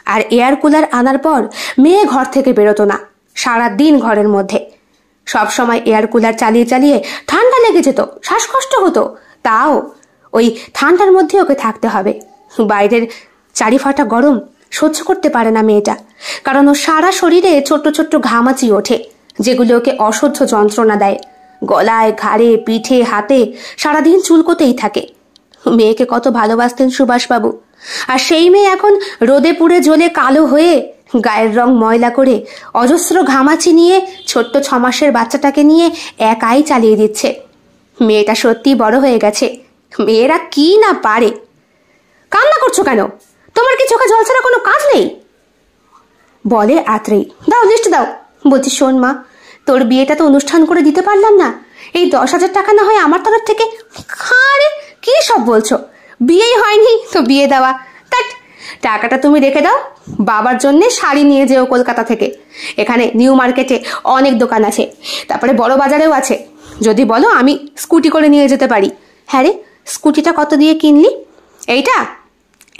আর এয়ার কুলার আনার পর মেয়ে ঘর থেকে বেরোতো না, সারাদিন ঘরের মধ্যে। সব সময় এয়ার কুলার চালিয়ে চালিয়ে ঠান্ডা লেগে যেত, শ্বাসকষ্ট হতো, তাও ওই ঠান্ডার মধ্যে ওকে থাকতে হবে। বাইরের চারিফাটা গরম সহ্য করতে পারে না মেয়েটা, কারণ ও সারা শরীরে ছোট্ট ছোট্ট ঘামাচি ওঠে, যেগুলো ওকে অসহ্য যন্ত্রণা দেয়। গলায়, ঘাড়ে, পিঠে, হাতে সারাদিন চুলকোতেই থাকে। মেয়েকে কত ভালোবাসতেন সুভাষবাবু, আর সেই মেয়ে এখন রোদে পুড়ে জ্বলে কালো হয়ে গায়ের রং ময়লা করে অজস্র ঘামাচি নিয়ে ছোট্ট 6 মাসের বাচ্চাটাকে নিয়ে একাই চালিয়ে দিচ্ছে। মেয়েটা সত্যি বড় হয়ে গেছে, মেয়েরা কি না পারে। কান্না করছো কেন? তোমার কি চোখে জল ছাড়া কোনো কাজ নেই? বলে আত্রেয়ী। দাও, লিস্ট দাও। বলছি, শোন মা, তোর বিয়েটা তো অনুষ্ঠান করে দিতে পারলাম না, এই 10,000 টাকা না হয় আমার তরফ থেকে। আরে কি সব বলছো? বিয়েই হয়নি তো বিয়ে দেওয়া? টাকাটা তুমি রেখে দাও, বাবার জন্য শাড়ি নিয়ে যেও কলকাতা থেকে। এখানে নিউ মার্কেটে অনেক দোকান আছে, তারপরে বড় বাজারেও আছে। যদি বলো আমি স্কুটি করে নিয়ে যেতে পারি। হ্যাঁ রে, স্কুটিটা কত দিয়ে কিনলি?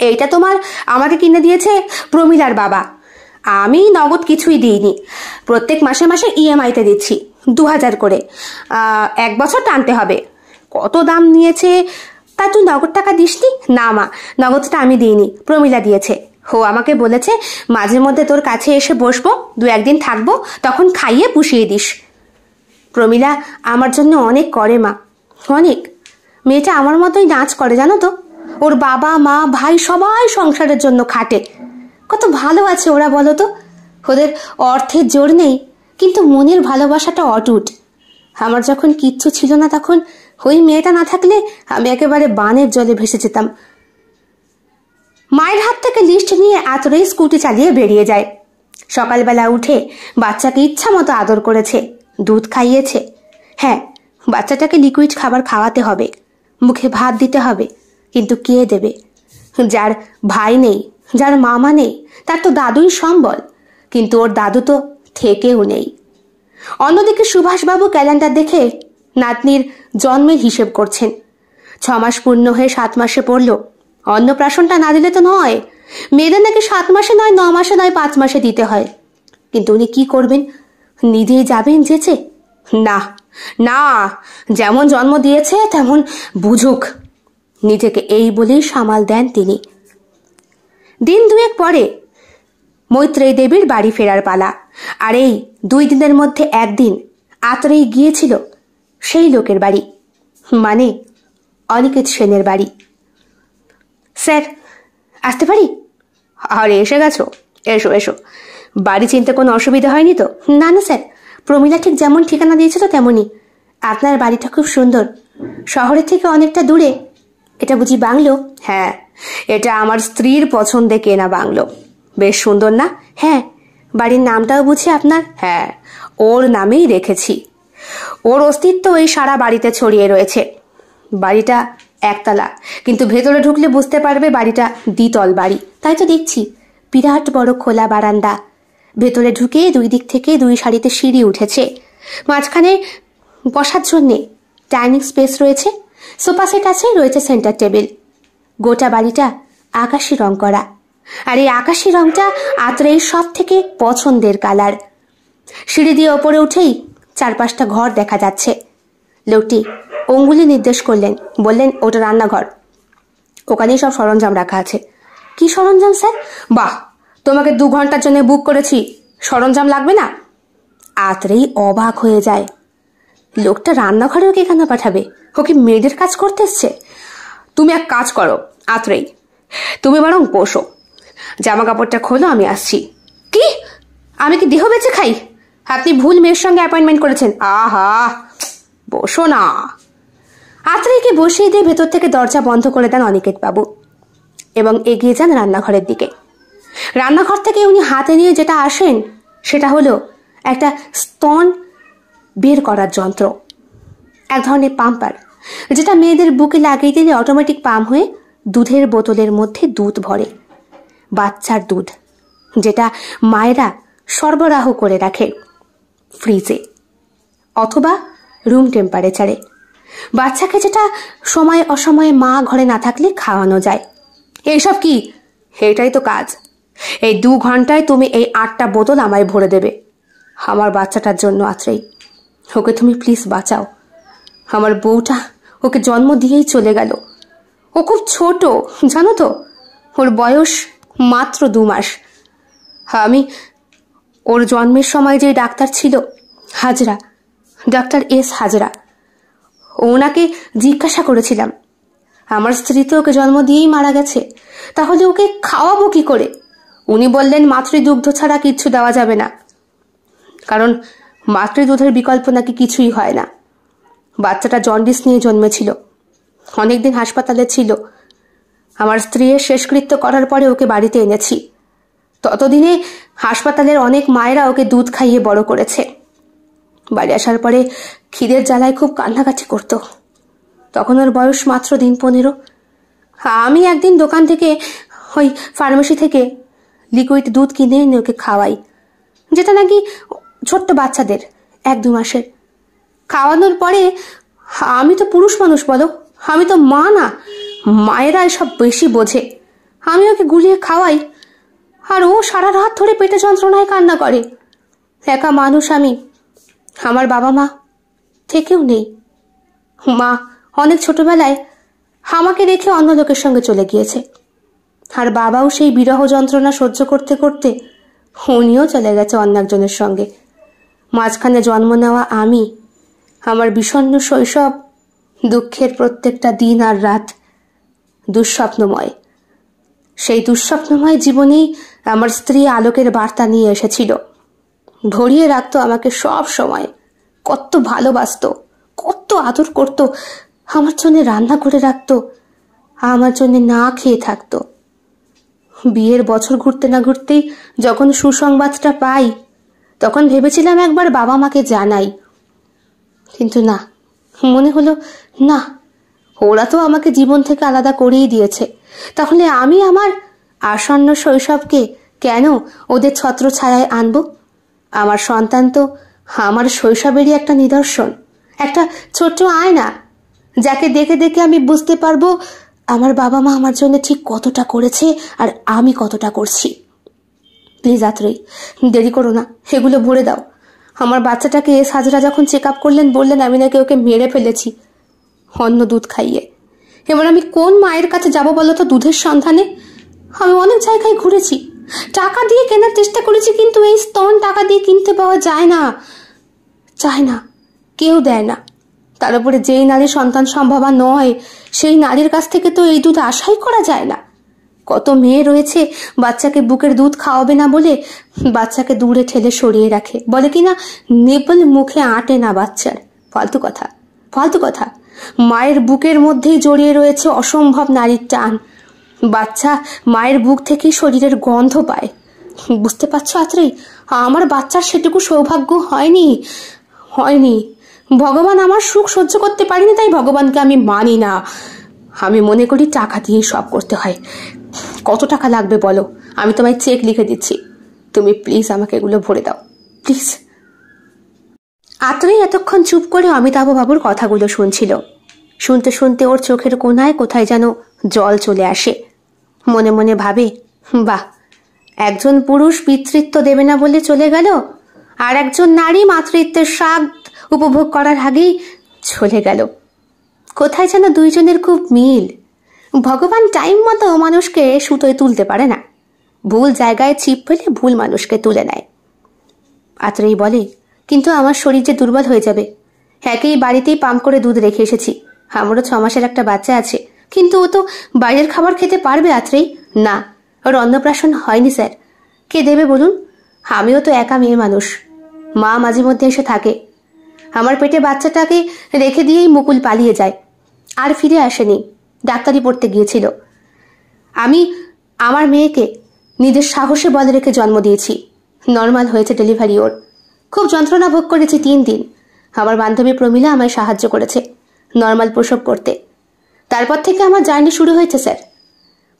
এইটা তোমার আমাকে কিনে দিয়েছে প্রমীলার বাবা। আমি নগদ কিছুই দিইনি, প্রত্যেক মাসে মাসে ইএমআইতে দিচ্ছি 2,000 করে। 1 বছর টানতে হবে। কত দাম নিয়েছে তা তুই নগদ টাকা দিসনি? না মা, নগদটা আমি দিইনি, প্রমীলা দিয়েছে। ও আমাকে বলেছে মাঝে মধ্যে তোর কাছে এসে বসবো, 2-1 দিন থাকবো, তখন খাইয়ে পুষিয়ে দিস। প্রমীলা আমার জন্য অনেক করে মা, অনেক। মেয়েটা আমার মতোই নাচ করে জানো তো। ওর বাবা মা ভাই সবাই সংসারের জন্য খাটে। কত ভালো আছে ওরা বলো তো। ওদের অর্থের জোর নেই, কিন্তু মনের ভালোবাসাটা অটুট। আমার যখন কিচ্ছু ছিল না তখন ওই মেয়েটা না থাকলে আমি একেবারে বানের জলে ভেসে যেতাম। মায়ের হাত থেকে লিস্ট নিয়ে আতরেই স্কুটি চালিয়ে বেরিয়ে যায়। সকালবেলা উঠে বাচ্চাকে ইচ্ছা মতো আদর করেছে, দুধ খাইয়েছে। হ্যাঁ, বাচ্চাটাকে লিকুইড খাবার খাওয়াতে হবে, মুখে ভাত দিতে হবে, কিন্তু কে দেবে? যার ভাই নেই, যার মামা নেই, তার তো দাদুই সম্বল, কিন্তু ওর দাদু তো থেকেও নেই। অন্যদিকে সুভাষবাবু ক্যালেন্ডার দেখে নাতনির জন্মের হিসেব করছেন। 6 মাস পূর্ণ হয়ে 7 মাসে পড়ল। অন্নপ্রাশনটা না দিলে তো নয়। মেয়েদের নাকি 7 মাসে নয়, 9 মাসে নয়, 5 মাসে দিতে হয়। কিন্তু উনি কি করবেন? নিজেই যাবেন যেচে? না না, যেমন জন্ম দিয়েছে তেমন বুঝুক, নিজেকে এই বলেই সামাল দেন তিনি। দিন 2 পরে মৈত্রেয়ী দেবীর বাড়ি ফেরার পালা। আর এই 2 দিনের মধ্যে একদিন আতরেই গিয়েছিল সেই লোকের বাড়ি, মানে অনিকেত সেনের বাড়ি। স্যার, আসতে পারি? আরে এসে গেছো, এসো এসো। বাড়ি চিনতে কোনো অসুবিধা হয়নি তো? না না স্যার, প্রমীলা ঠিক যেমন ঠিকানা দিয়েছিল তেমনই। আপনার বাড়িটা খুব সুন্দর, শহরের থেকে অনেকটা দূরে। এটা বুঝি বাংলো? হ্যাঁ, এটা আমার স্ত্রীর পছন্দে কেনা বাংলো। বেশ সুন্দর না? হ্যাঁ। বাড়ির নামটাও বুঝি আপনার? হ্যাঁ, ওর নামেই রেখেছি। ওর অস্তিত্ব এই সারা বাড়িতে ছড়িয়ে রয়েছে। বাড়িটা একতলা, কিন্তু ভেতরে ঢুকলে বুঝতে পারবে বাড়িটা দ্বিতল বাড়ি। তাই তো দেখছি, বিরাট বড় খোলা বারান্দা। ভেতরে ঢুকে 2 দিক থেকে 2 সারিতে সিঁড়ি উঠেছে। মাঝখানে বসার জন্যে ডাইনিং স্পেস রয়েছে, সোফা সেট আছে, রয়েছে সেন্টার টেবিল। গোটা বাড়িটা আকাশি রং করা, আর এই আকাশি রংটা আতরের সব থেকে পছন্দের কালার। সিঁড়ি দিয়ে ওপরে উঠেই 4-5টা ঘর দেখা যাচ্ছে। লোকটি অঙ্গুলি নির্দেশ করলেন, বললেন ওটা রান্নাঘর, ওখানেই সব সরঞ্জাম রাখা আছে। কি সরঞ্জাম স্যার? বাহ, তোমাকে 2 ঘন্টার জন্য বুক করেছি, সরঞ্জাম লাগবে না? আতরেই অবাক হয়ে যায়। লোকটা রান্নাঘরে ওকে কেন পাঠাবে? ওকে মেয়েদের কাজ করতে এসছে? তুমি এক কাজ করো আতরেই, তুমি বরং বসো, জামা কাপড়টা খোলো, আমি আসছি। কি? আমি কি দেহ বেঁচে খাই? আপনি ভুল মেয়ের সঙ্গে অ্যাপয়েন্টমেন্ট করেছেন। আহা, বসো না। আতরেইকে বসিয়ে দিয়ে ভেতর থেকে দরজা বন্ধ করে দেন অনিকেত বাবু এবং এগিয়ে যান রান্নাঘরের দিকে। রান্নাঘর থেকে উনি হাতে নিয়ে যেটা আসেন সেটা হলো একটা স্তন বের করার যন্ত্র, এক ধরনের পাম্পার, যেটা মেয়েদের বুকে লাগিয়ে দিলে অটোমেটিক পাম্প হয়ে দুধের বোতলের মধ্যে দুধ ভরে। বাচ্চার দুধ, যেটা মায়েরা সরবরাহ করে রাখে ফ্রিজে অথবা রুম টেম্পারেচারে। বাচ্চাকে যেটা সময় অসময়ে মা ঘরে না থাকলে খাওয়ানো যায়। এইসব কি? এটাই তো কাজ। এই 2 ঘন্টায় তুমি এই 8টা বোতল আমায় ভরে দেবে, আমার বাচ্চাটার জন্য। আত্রেই, ওকে তুমি প্লিজ বাঁচাও। আমার বউটা ওকে জন্ম দিয়েই চলে গেল। ও খুব ছোট জানো তো, ওর বয়স মাত্র 2 মাস। আমি ওর জন্মের সময় যে ডাক্তার ছিল হাজরা, ডাক্তার এস হাজরা, ওনাকে জিজ্ঞাসা করেছিলাম, আমার স্ত্রী তো ওকে জন্ম দিয়েই মারা গেছে, তাহলে ওকে খাওয়াবো কি করে? উনি বললেন মাতৃদুগ্ধ ছাড়া কিচ্ছু দেওয়া যাবে না, কারণ মাতৃদুধের বিকল্প নাকি কিছুই হয় না। বাচ্চাটা জন্ডিস নিয়ে জন্মেছিল, অনেকদিন হাসপাতালে ছিল। আমার স্ত্রীর শেষকৃত্য করার পরে ওকে বাড়িতে এনেছি। ততদিনে হাসপাতালের অনেক মায়েরা ওকে দুধ খাইয়ে বড় করেছে। বাড়ি আসার পরে খিদের জ্বালায় খুব কান্নাকাটি করত। তখন ওর বয়স মাত্র দিন 15। আমি একদিন দোকান থেকে, ওই ফার্মেসি থেকে লিকুইড দুধ কিনে এনে ওকে খাওয়াই, যেটা নাকি ছোট্ট বাচ্চাদের 1-2 মাসের। খাওয়ানোর পরে আমি তো পুরুষ মানুষ বলো, আমি তো মা না, মায়েরা এসব বেশি বোঝে। আমি ওকে গুলিয়ে খাওয়াই, আর ও সারা রাত ধরে পেটে যন্ত্রণায় কান্না করে। একা মানুষ আমি, আমার বাবা মা থেকেও নেই। মা অনেক ছোটবেলায় আমাকে রেখে অন্য লোকের সঙ্গে চলে গিয়েছে। আর বাবাও সেই বিরহ যন্ত্রণা সহ্য করতে করতে উনিও চলে গেছে অন্য একজনের সঙ্গে। মাঝখানে জন্ম নেওয়া আমি, আমার বিষণ্ণ শৈশব, দুঃখের প্রত্যেকটা দিন আর রাত দুঃস্বপ্নময়। সেই দুঃস্বপ্নময় জীবনেই আমার স্ত্রী আলোকের বার্তা নিয়ে এসেছিল। ভরিয়ে রাখতো আমাকে সব সময়, কত ভালোবাসতো, কত আদর করতো, আমার জন্য রান্না করে রাখতো, আমার জন্য না খেয়ে থাকতো। বিয়ের বছর ঘুরতে না ঘুরতেই যখন সুসংবাদটা পাই, তখন ভেবেছিলাম একবার বাবা মাকে জানাই, কিন্তু না, মনে হলো না, ওরা তো আমাকে জীবন থেকে আলাদা করেই দিয়েছে, তাহলে আমি আমার আসন্ন শৈশবকে কেন ওদের ছত্রছায়ায় আনবো? আমার সন্তান তো আমার শৈশবেরই একটা নিদর্শন, একটা ছোট্ট আয়না, যাকে দেখে দেখে আমি বুঝতে পারবো আমার বাবা মা আমার জন্য ঠিক কতটা করেছে আর আমি কতটা করছি। প্লিজ আত্রেই, দেরি করো না, এগুলো ভরে দাও। আমার বাচ্চাটাকে হাজরা যখন চেক আপ করলেন, বললেন আমি নাকি ওকে মেরে ফেলেছি অন্য দুধ খাইয়ে। এবার আমি কোন মায়ের কাছে যাব বলো তো দুধের সন্ধানে? আমি অনেক জায়গায় ঘুরেছি, টাকা দিয়ে কেনার চেষ্টা করেছি, কিন্তু এই স্তন টাকা দিয়ে কিনতে পাওয়া যায় না, চায় না, কেউ দেয় না। তার উপরে যেই নারী সন্তান সম্ভবা নয়, সেই নারীর কাছ থেকে তো এই দুধ আশাই করা যায় না। কত মেয়ে রয়েছে বাচ্চাকে বুকের দুধ খাওয়াবে না বলে বাচ্চাকে দূরে ঠেলে সরিয়ে রাখে, বলে কিনা নেপল মুখে আঁটে না বাচ্চার। ফালতু কথা, ফালতু কথা। মায়ের বুকের মধ্যেই জড়িয়ে রয়েছে অসম্ভব নারীর টান। বাচ্চা মায়ের বুক থেকেই শরীরের গন্ধ পায়। বুঝতে পারছো আত্রেই, আমার বাচ্চার সেটুকু সৌভাগ্য হয়নি, হয়নি। ভগবান আমার সুখ সহ্য করতে পারিনি, তাই ভগবানকে আমি মানি না। আমি মনে করি টাকা দিয়েই সব করতে হয়। কত টাকা লাগবে বলো, আমি তোমায় চেক লিখে দিচ্ছি, তুমি প্লিজ আমাকে এগুলো ভরে দাও, প্লিজ। আত্রেই এতক্ষণ চুপ করে অমিতাভ বাবুর কথাগুলো শুনছিল। শুনতে শুনতে ওর চোখের কোনায় কোথায় যেন জল চলে আসে। মনে মনে ভাবে, বাহ, একজন পুরুষ পিতৃত্ব দেবে না বলে চলে গেল, আর একজন নারী মাতৃত্বের স্বাদ উপভোগ করার আগেই চলে গেল। কোথায় যেন দুইজনের খুব মিল। ভগবান টাইম মতো মানুষকে সুতোয় তুলতে পারে না, ভুল জায়গায় ছিপ ফেলে ভুল মানুষকে তুলে নেয়। আত্রেই বলে, কিন্তু আমার শরীর যে দুর্বল হয়ে যাবে। একই বাড়িতেই পাম্প করে দুধ রেখে এসেছি, আমারও 6 মাসের একটা বাচ্চা আছে, কিন্তু ও তো বাইরের খাবার খেতে পারবে আত্রেই? না, ওর অন্নপ্রাশন হয়নি স্যার। কে দেবে বলুন? আমিও তো একা মেয়ে মানুষ, মা মাঝে মধ্যে এসে থাকে। আমার পেটে বাচ্চাটাকে রেখে দিয়েই মুকুল পালিয়ে যায়, আর ফিরে আসেনি, ডাক্তারি পড়তে গিয়েছিল। আমি আমার মেয়েকে নিজের সাহসে বলে রেখে জন্ম দিয়েছি। নর্মাল হয়েছে ডেলিভারি ওর। খুব যন্ত্রণা ভোগ করেছি 3 দিন। আমার বান্ধবী প্রমীলা আমায় সাহায্য করেছে নর্মাল প্রসব করতে। তারপর থেকে আমার জার্নি শুরু হয়েছে স্যার।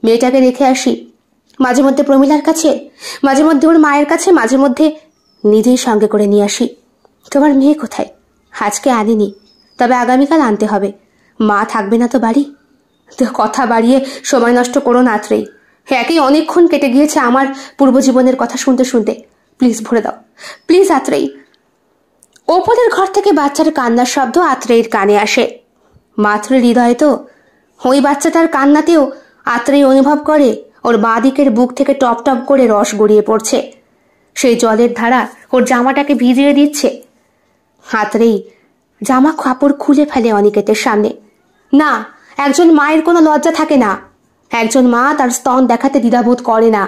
মেয়েটাকে রেখে আসি মাঝে মধ্যে প্রমীলার কাছে, মাঝে মধ্যে ওর মায়ের কাছে, মাঝে মধ্যে নিজেই সঙ্গে করে নিয়ে আসি। তোমার মেয়ে কোথায়? আজকে আনিনি, তবে আগামীকাল আনতে হবে। মা থাকবে না তো বাড়ি। তো কথা বাড়িয়ে সময় নষ্ট করো না আত্রেই, একই অনেকক্ষণ কেটে গিয়েছে আমার পূর্বজীবনের কথা শুনতে শুনতে। প্লিজ ভরে দাও, প্লিজ আত্রেই। ওপরের ঘর থেকে বাচ্চার কান্নার শব্দ আত্রেয়ের কানে আসে। মাত্র হৃদয়ে তো ওই বাচ্চাটার কান্নাতেও আত্রেই অনুভব করে ওর বাঁ দিকের বুক থেকে টপ টপ করে রস গড়িয়ে পড়ছে। সেই জলের ধারা ওর জামাটাকে ভিজিয়ে দিচ্ছে। আত্রেই জামা কাপড় খুলে ফেলে অনিকেতের সামনে। না, একজন মায়ের কোনো লজ্জা থাকে না। একজন মা তার স্তন দেখাতে দ্বিধাবোধ করে না,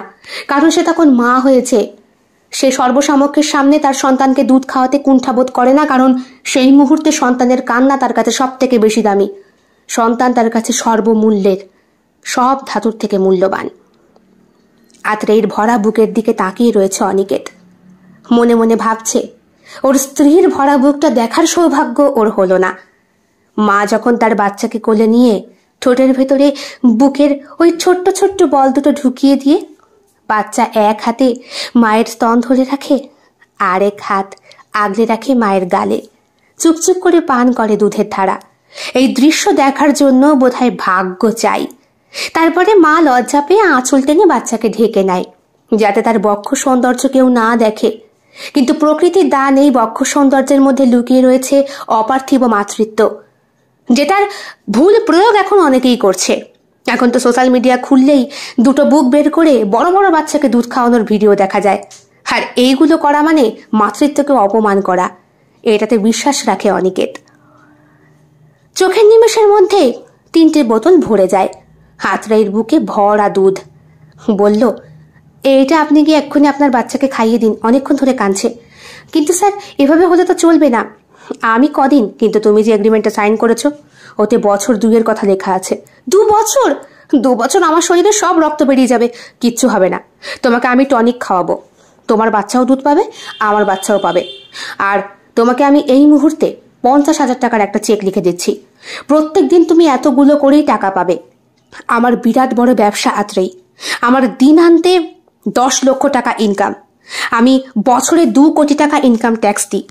কারণ সে তখন মা হয়েছে। সে সর্বসমক্ষের সামনে তার সন্তানকে দুধ খাওয়াতে কুণ্ঠাবোধ করে না, কারণ সেই মুহূর্তে সন্তানের কান্না তার কাছে সব থেকে বেশি দামি। সন্তান তার কাছে সর্বমূল্যের, সব ধাতুর থেকে মূল্যবান। আত্রেয়ের ভরা বুকের দিকে তাকিয়ে রয়েছে অনিকেত। মনে মনে ভাবছে, ওর স্ত্রীর ভরা বুকটা দেখার সৌভাগ্য ওর হলো না। মা যখন তার বাচ্চাকে কোলে নিয়ে ঠোঁটের ভেতরে বুকের ওই ছোট্ট ছোট্ট বল দুটো ঢুকিয়ে দিয়ে বাচ্চা এক হাতে মায়ের স্তন ধরে রাখে, আর এক হাত আগলে রাখে মায়ের গালে, চুপচুপ করে পান করে দুধের ধারা। এই দৃশ্য দেখার জন্য বোধহয় ভাগ্য চাই। তারপরে মা লজ্জা পেয়ে আঁচল টেনে বাচ্চাকে ঢেকে নেয়, যাতে তার বক্ষ সৌন্দর্য কেউ না দেখে। কিন্তু প্রকৃতির দান এই বক্ষ সৌন্দর্যের মধ্যে লুকিয়ে রয়েছে অপার্থিব মাতৃত্ব, যেটার ভুল প্রয়োগ এখন অনেকেই করছে। এখন তো সোশ্যাল মিডিয়া খুললেই দুটো বুক বের করে বড় বড় বাচ্চাকে দুধ খাওয়ানোর ভিডিও দেখা যায়। আর এইগুলো করা মানে মাতৃত্বকে অপমান করা, এটাতে বিশ্বাস রাখে অনিকেত। চোখের নিমেষের মধ্যে 3টে বোতল ভরে যায়। আত্রেয়ীর বুকে ভরা দুধ। বলল, এইটা আপনি গিয়ে এক্ষুনি আপনার বাচ্চাকে খাইয়ে দিন, অনেকক্ষণ ধরে কাঁদছে। কিন্তু স্যার, এভাবে হলে তো চলবে না। আমি কদিন, কিন্তু তুমি যে এগ্রিমেন্টটা সাইন করেছো ওতে বছর 2-এর কথা লেখা আছে। 2 বছর? 2 বছর আমার শরীরে সব রক্ত বেরিয়ে যাবে, কিচ্ছু হবে না। তোমাকে আমি টনিক খাওয়াবো, তোমার বাচ্চাও দুধ পাবে, আমার বাচ্চাও পাবে। আর তোমাকে আমি এই মুহূর্তে 50,000 টাকার একটা চেক লিখে দিচ্ছি। প্রত্যেক দিন তুমি এতগুলো করেই টাকা পাবে। আমার বিরাট বড় ব্যবসা আত্রেয়ী, আমার দিন আনতে 10 লক্ষ টাকা ইনকাম। আমি বছরে 2 কোটি টাকা ইনকাম ট্যাক্স দিই।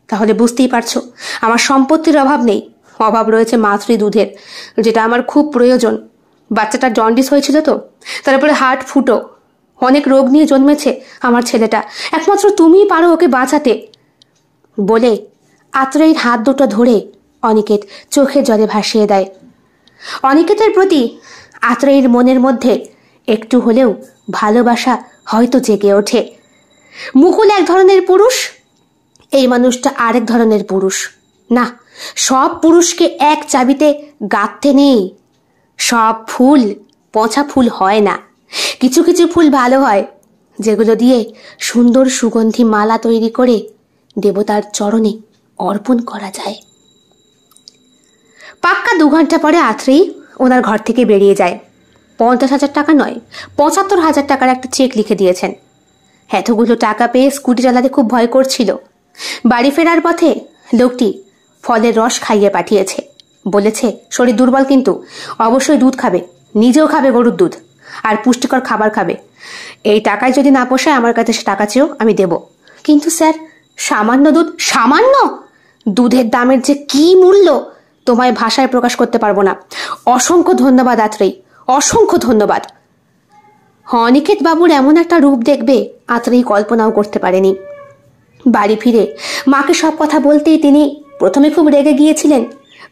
তাহলে বুঝতেই পারছো আমার সম্পত্তির অভাব নেই, অভাব রয়েছে মাতৃ দুধের, যেটা আমার খুব প্রয়োজন। বাচ্চাটা জন্ডিস হয়েছিল তো, তারপরে হার্ট ফুটো, অনেক রোগ নিয়ে জন্মেছে আমার ছেলেটা, একমাত্র তুমিই পারো ওকে বাঁচাতে। বলে আত্রেয়ীর হাত দুটো ধরে অনিকেত চোখে জলে ভাসিয়ে দেয়। অনিকেতের প্রতি আত্রেয়ীর মনের মধ্যে একটু হলেও ভালোবাসা হয়তো জেগে ওঠে। মুকুল এক ধরনের পুরুষ, এই মানুষটা আরেক ধরনের পুরুষ। না, সব পুরুষকে এক চাবিতে গাঁথতে নেই। সব ফুল পচা ফুল হয় না, কিছু কিছু ফুল ভালো হয়, যেগুলো দিয়ে সুন্দর সুগন্ধি মালা তৈরি করে দেবতার চরণে অর্পণ করা যায়। পাক্কা 2 ঘন্টা পরে আত্রেয়ী ওনার ঘর থেকে বেরিয়ে যায়। 50,000 টাকা নয়, 75,000 টাকার একটা চেক লিখে দিয়েছেন। এতগুলো টাকা পেয়ে স্কুটি চালাতে খুব ভয় করছিল। বাড়ি ফেরার পথে লোকটি ফলের রস খাইয়ে পাঠিয়েছে, বলেছে শরীর দুর্বল, কিন্তু অবশ্যই দুধ খাবে, নিজেও খাবে গরুর দুধ, আর পুষ্টিকর খাবার খাবে। এই টাকায় যদি না পোষায় আমার কাছে সে টাকা চেয়েও আমি দেব। কিন্তু স্যার, সামান্য দুধ, সামান্য দুধের দামের যে কি মূল্য তোমায় ভাষায় প্রকাশ করতে পারবো না। অসংখ্য ধন্যবাদ আত্রেয়ী, অসংখ্য ধন্যবাদ। অনিকেত বাবুর এমন একটা রূপ দেখবে আত্রেয়ী কল্পনাও করতে পারেনি। বাড়ি ফিরে মাকে সব কথা বলতেই তিনি প্রথমে খুব রেগে গিয়েছিলেন,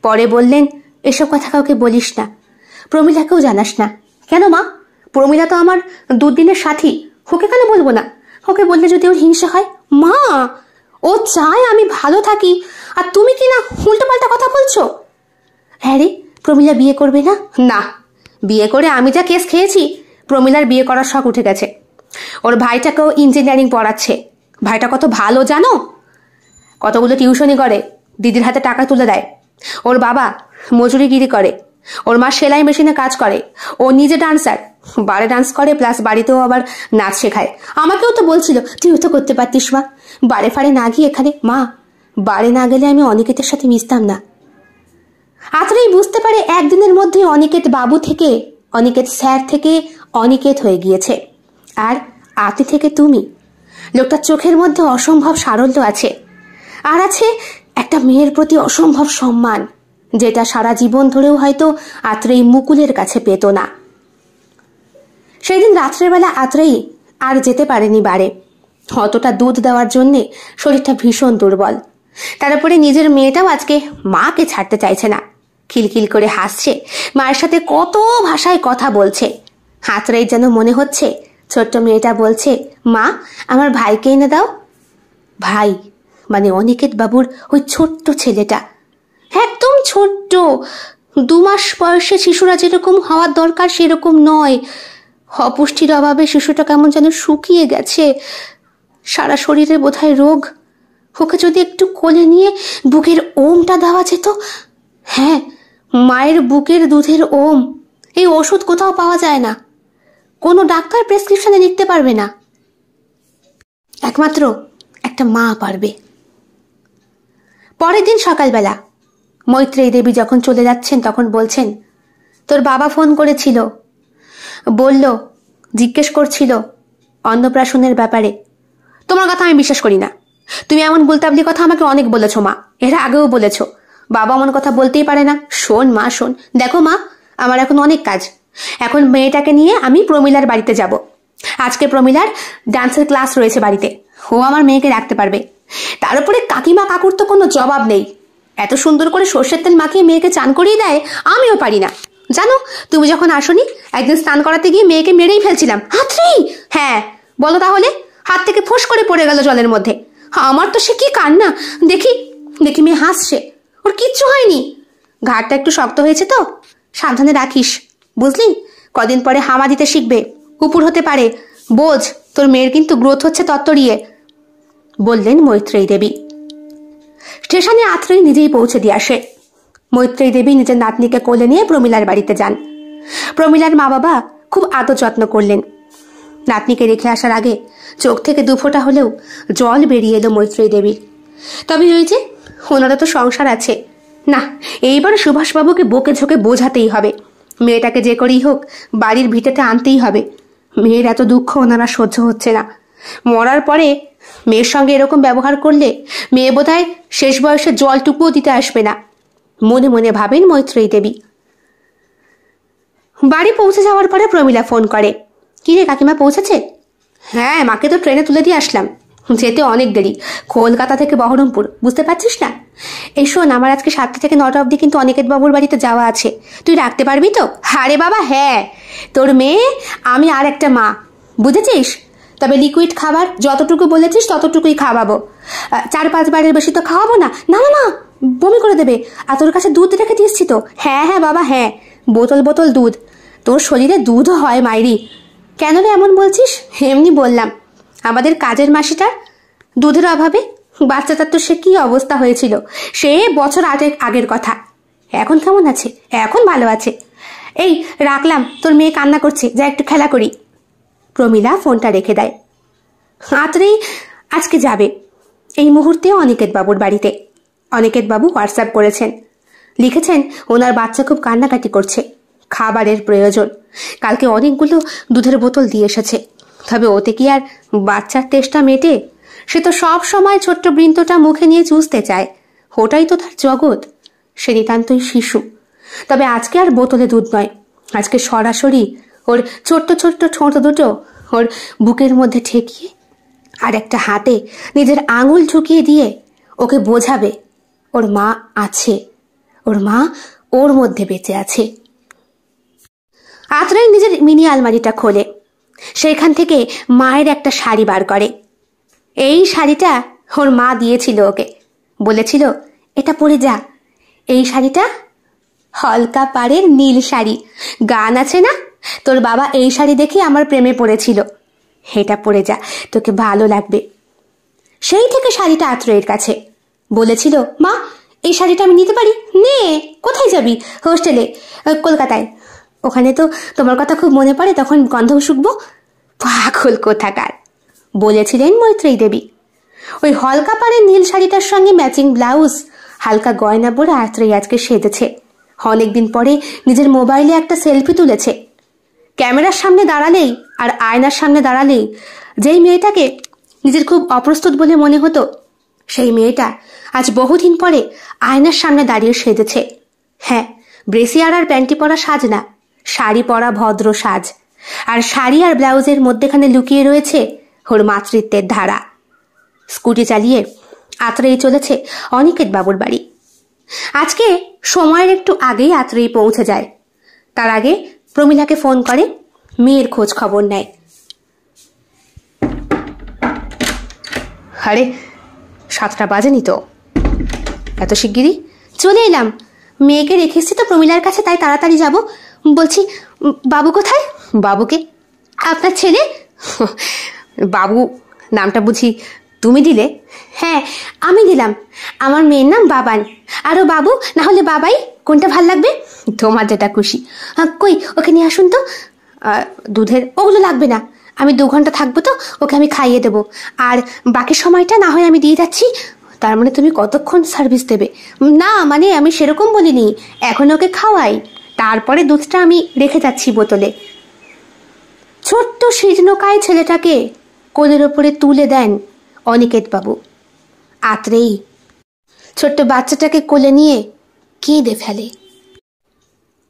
পরে বললেন, এসব কথা কাউকে বলিস না, প্রমীলাকেও জানাস না। কেন মা? প্রমীলা তো আমার 2 দিনের সাথী, ওকে কেন বলবো না? ওকে বললে যদি ওর হিংসা হয়? মা, ও চায় আমি ভালো থাকি, আর তুমি কি না উল্টোপাল্টা কথা বলছো? হ্যাঁ রে, প্রমীলা বিয়ে করবে না? না, বিয়ে করে আমি যা কেস খেয়েছি, প্রমীলার বিয়ে করার শখ উঠে গেছে। ওর ভাইটাকেও ইঞ্জিনিয়ারিং পড়াচ্ছে। ভাইটা কত ভালো জানো, কতগুলো টিউশনি করে, দিদির হাতে টাকা তুলে দেয়। ওর বাবা মজুরিগিরি করে, ওর মা সেলাই মেশিনে কাজ করে, ও নিজে ডান্সার, বারে ডান্স করে প্লাস বাড়িতেও আবার নাচ শেখায়। আমাকেও তো বলছিল তুইও তো করতে পারতিস মা, বারে ফারে না গিয়ে এখানে। মা, বারে না গেলে আমি অনিকেতের সাথে মিশতাম না। আত্রেয়ী বুঝতে পারে একদিনের মধ্যে অনিকেত বাবু থেকে, অনিকেত স্যার থেকে অনিকেত হয়ে গিয়েছে, আর আতি থেকে তুমি। লোকটার চোখের মধ্যে অসম্ভব সারল্য আছে, আর আছে একটা মেয়ের প্রতি অসম্ভব সম্মান, যেটা সারা জীবন ধরেও হয়তো আত্রেয়ী মুকুলের কাছে পেত না। সেই দিন রাত্রেবেলা আত্রেয়ী আর যেতে পারেনি বাড়ি। অতটা দুধ দেওয়ার জন্যে শরীরটা ভীষণ দুর্বল। তারপরে নিজের মেয়েটাও আজকে মাকে ছাড়তে চাইছে না, খিলখিল করে হাসছে, মায়ের সাথে কত ভাষায় কথা বলছে। আত্রেয়ীর যেন মনে হচ্ছে ছোট্ট মেয়েটা বলছে, মা, আমার ভাইকে এনে দাও। ভাই মানে অনিকেত বাবুর ওই ছোট্ট ছেলেটা, একদম ছোট্ট, 2 মাস বয়সে শিশুরা যেরকম হওয়ার দরকার সেরকম নয়। অপুষ্টির অভাবে শিশুটা কেমন যেন শুকিয়ে গেছে, সারা শরীরে বোধহয় রোগ। ওকে যদি একটু কোলে নিয়ে বুকের ওমটা দেওয়া যেত। হ্যাঁ, মায়ের বুকের দুধের ওম, এই ওষুধ কোথাও পাওয়া যায় না, কোনো ডাক্তার প্রেসক্রিপশনে লিখতে পারবে না, একমাত্র একটা মা পারবে। পরের দিন সকালবেলা মৈত্রেয়ী দেবী যখন চলে যাচ্ছেন তখন বলছেন, তোর বাবা ফোন করেছিল, বলল, জিজ্ঞেস করছিল অন্নপ্রাশনের ব্যাপারে। তোমার কথা আমি বিশ্বাস করি না, তুমি এমন বলতাবলি কথা আমাকে অনেক বলেছো মা, এর আগেও বলেছো। বাবা এমন কথা বলতেই পারে না। শোন মা, শোন, দেখো মা, আমার এখন অনেক কাজ। এখন মেয়েটাকে নিয়ে আমি প্রমীলার বাড়িতে যাব। আজকে প্রমীলার ডান্সের ক্লাস রয়েছে বাড়িতে, ও আমার মেয়েকে রাখতে পারবে। তার উপরে কাকিমা কাকুর তো কোনো জবাব নেই, এত সুন্দর করে সর্ষের তেল মাখিয়ে মেয়েকে চান করিয়ে দেয়, আমিও পারি না। জানো, তুমি যখন আসনি একদিন স্নান করাতে গিয়ে মেয়েকে মেরেই ফেলছিলাম। হাতরি! হ্যাঁ বলো তাহলে, হাত থেকে ফোঁস করে পড়ে গেল জলের মধ্যে। আমার তো সে কি কান্না! দেখি দেখি মেয়ে হাসছে, ওর কিচ্ছু হয়নি। ঘাটটা একটু শক্ত হয়েছে তো, সাবধানে রাখিস বুঝলি, কদিন পরে হামা দিতে শিখবে, উপুর হতে পারে। বোঝ, তোর মেয়ের কিন্তু গ্রোথ হচ্ছে তত্তরিয়ে, বললেন মৈত্রেয়ী দেবী। স্টেশনে আত্রেয়ী নিজেই পৌঁছে দিয়ে আসে। মৈত্রেয়ী দেবী নিজের নাতনিকে কোলে নিয়ে প্রমীলার বাড়িতে যান। প্রমীলার মা বাবা খুব আদর যত্ন করলেন। নাতনিকে রেখে আসার আগে চোখ থেকে দুফোঁটা হলেও জল বেরিয়ে এলো মৈত্রেয়ী দেবীর। তবে ওই যে, ওনারা তো সংসার আছে না, এইবার সুভাষবাবুকে বকে ঝোঁকে বোঝাতেই হবে, মেয়েটাকে যে করেই হোক বাড়ির ভিটেতে আনতেই হবে। মেয়ের এত দুঃখ ওনারা সহ্য হচ্ছে না। মরার পরে মেয়ের সঙ্গে এরকম ব্যবহার করলে মেয়ে বোধহয় শেষ বয়সে জলটুকুও দিতে আসবে না, মনে মনে ভাবেন মৈত্রেয়ী দেবী। বাড়ি পৌঁছে যাওয়ার পরে প্রমীলা ফোন করে। কিরে কাকিমা পৌঁছেছে? হ্যাঁ, মাকে তো ট্রেনে তুলে দিয়ে আসলাম, যেতে অনেক দেরি, কলকাতা থেকে বহরমপুর, বুঝতে পারছিস না। এই শোন, আমার আজকে 7টা থেকে 9টা অবধি কিন্তু অনিকেত বাবুর বাড়িতে যাওয়া আছে, তুই রাখতে পারবি তো? আরে বাবা হ্যাঁ, তোর মেয়ে, আমি আর একটা মা, বুঝেছিস? তবে লিকুইড খাবার যতটুকু বলেছিস ততটুকুই খাওয়াবো, 4-5 বারের বেশি তো খাওয়াবো না। না না না, বমি করে দেবে। আর তোর কাছে দুধ রেখে দিয়েছি তো। হ্যাঁ হ্যাঁ বাবা হ্যাঁ, বোতল বোতল দুধ, তোর শরীরে দুধও হয় মাইরি। কেন রে এমন বলছিস? এমনি বললাম, আমাদের কাজের মাসিটার দুধের অভাবে বাচ্চাটার তো সে কি অবস্থা হয়েছিল, সে বছর আগের কথা। এখন কেমন আছে? এখন ভালো আছে। এই রাখলাম, তোর মেয়ে কান্না করছে, যা একটু খেলা করি। প্রমীলা ফোনটা রেখে দেয়। আত্রেয়ী আজকে যাবে এই মুহূর্তে অনিকেত বাবুর বাড়িতে। অনিকেত বাবু হোয়াটসঅ্যাপ করেছেন, লিখেছেন ওনার বাচ্চা খুব কান্নাকাটি করছে, খাবারের প্রয়োজন। কালকে অনেকগুলো দুধের বোতল দিয়ে এসেছে, তবে ওতে কি আর বাচ্চার তেষ্টা মেটে? সে তো সব সময় ছোট্ট বৃন্তটা মুখে নিয়ে চুষতে চায়, ওটাই তো তার জগৎ। সে নিতান্তই শিশু। তবে আজকে আর বোতলে দুধ নয়, আজকে সরাসরি ওর ছোট্ট ছোট্ট ঠোঁট দুটো ওর বুকের মধ্যে ঠেকিয়ে আর একটা হাতে নিজের আঙুল ঢুকিয়ে দিয়ে ওকে বোঝাবে ওর মা আছে, ওর মা ওর মধ্যে বেঁচে আছে। আত্রেয়ী নিজের মিনি আলমারিটা খোলে, সেইখান থেকে মায়ের একটা শাড়ি বার করে। এই শাড়িটা ওর মা দিয়েছিল ওকে, বলেছিল এটা পরে যা। এই শাড়িটা হলকা পাড়ের নীল শাড়ি, গান আছে না, তোর বাবা এই শাড়ি দেখে আমার প্রেমে পড়েছিল, এটা পরে যা, তোকে ভালো লাগবে। সেই থেকে শাড়িটা আত্রেয়ীর কাছে। বলেছিল মা এই শাড়িটা আমি নিতে পারি? নে। কোথায় যাবি? হোস্টেলে, কলকাতায়। ওখানে তো তোমার কথা খুব মনে পড়ে, তখন গন্ধ শুকবো। পাগল কোথাকার, বলেছিলেন মৈত্রেয়ী দেবী। ওই হলকা পাড়ের নীল শাড়িটার সঙ্গে ম্যাচিং ব্লাউজ, হালকা গয়না পরে আত্রেয়ী আজকে সেজেছে। অনেকদিন পরে নিজের মোবাইলে একটা সেলফি তুলেছে। ক্যামেরার সামনে দাঁড়ালেই আর আয়নার সামনে দাঁড়ালেই যেই মেয়েটাকে নিজের খুব অপ্রস্তুত বলে মনে হতো, সেই মেয়েটা আজ বহুদিন পরে আয়নার সামনে দাঁড়িয়ে সেজেছে। হ্যাঁ, ব্রেসিয়ার আর প্যান্টি পরা সাজ না, শাড়ি পরা ভদ্র সাজ। আর শাড়ি আর ব্লাউজের মধ্যেখানে লুকিয়ে রয়েছে ওর মাতৃত্বের ধারা। স্কুটি চালিয়ে আত্রেয়ী চলেছে অনিকেত বাবুর বাড়ি। আজকে সময়ের একটু আগেই আত্রেয়ী পৌঁছে যায়। তার আগে প্রমীলাকে ফোন করে, মেয়ের খোঁজ খবর নেয়। আরে 7টা বাজেনি তো, এত শিগগিরই চলে এলাম। মেয়েকে রেখে এসছি তো প্রমীলার কাছে, তাই তাড়াতাড়ি যাব। বলছি বাবু কোথায়? বাবুকে? আপনার ছেলে? বাবু নামটা বুঝি তুমি দিলে? হ্যাঁ আমি দিলাম, আমার মেয়ের নাম বাবান। আরও বাবু না হলে বাবাই, কোনটা ভাল লাগবে? তোমার যেটা খুশি। কই ওকে নিয়ে আসুন তো। দুধের ওগুলো লাগবে না, আমি 2 ঘন্টা থাকবো তো, ওকে আমি খাইয়ে দেবো, আর বাকি সময়টা না হয় আমি দিয়ে যাচ্ছি। তার মানে তুমি কতক্ষণ সার্ভিস দেবে? না মানে আমি সেরকম বলিনি, এখন ওকে খাওয়াই, তারপরে দুধটা আমি রেখে যাচ্ছি বোতলে। ছোট্ট শীর্ণকায় ছেলেটাকে কোলের ওপরে তুলে দেন অনিকেত বাবু। আত্রেয়ী ছোট্ট বাচ্চাটাকে কোলে নিয়ে কেঁদে ফেলে।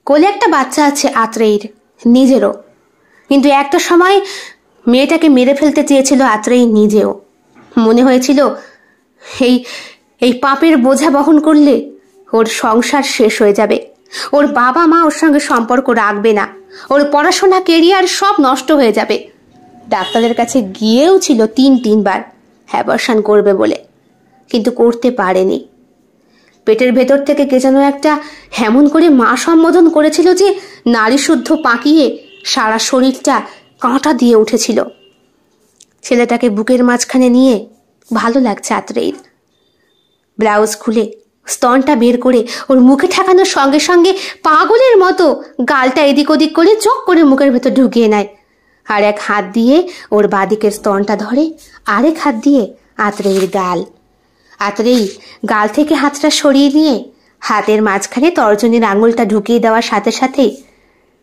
কোলে একটা বাচ্চা আছে আত্রেয়ীর নিজেরও, কিন্তু একটা সময় মেয়েটাকে মেরে ফেলতে চেয়েছিল আত্রেয়ী নিজেও। মনে হয়েছিল এই পাপের বোঝা বহন করলে ওর সংসার শেষ হয়ে যাবে, ওর বাবা মা ওর সঙ্গে সম্পর্ক রাখবে না, ওর পড়াশোনা কেরিয়ার সব নষ্ট হয়ে যাবে। ডাক্তারের কাছে গিয়েও ছিল 3-3 বার অ্যাবর্শন করবে বলে, কিন্তু করতে পারেনি। পেটের ভেতর থেকে কে যেন একটা এমন করে মা সম্বোধন করেছিল যে নারী শুদ্ধ পাকিয়ে সারা শরীরটা কাঁটা দিয়ে উঠেছিল। ছেলেটাকে বুকের মাঝখানে নিয়ে ভালো লাগছে আত্রেয়ীর। ব্লাউজ খুলে স্তনটা বের করে ওর মুখে ঠেকানোর সঙ্গে সঙ্গে পাগলের মতো গালটা এদিক ওদিক করে চোখ করে মুখের ভেতর ঢুকিয়ে নেয়। আর এক হাত দিয়ে ওর বাঁদিকের স্তনটা ধরে, আরেক হাত দিয়ে আত্রেয়ীর গাল। আত্রেয়ী গাল থেকে হাতটা সরিয়ে নিয়ে হাতের মাঝখানে তর্জনীর আঙুলটা ঢুকিয়ে দেওয়ার সাথে সাথেই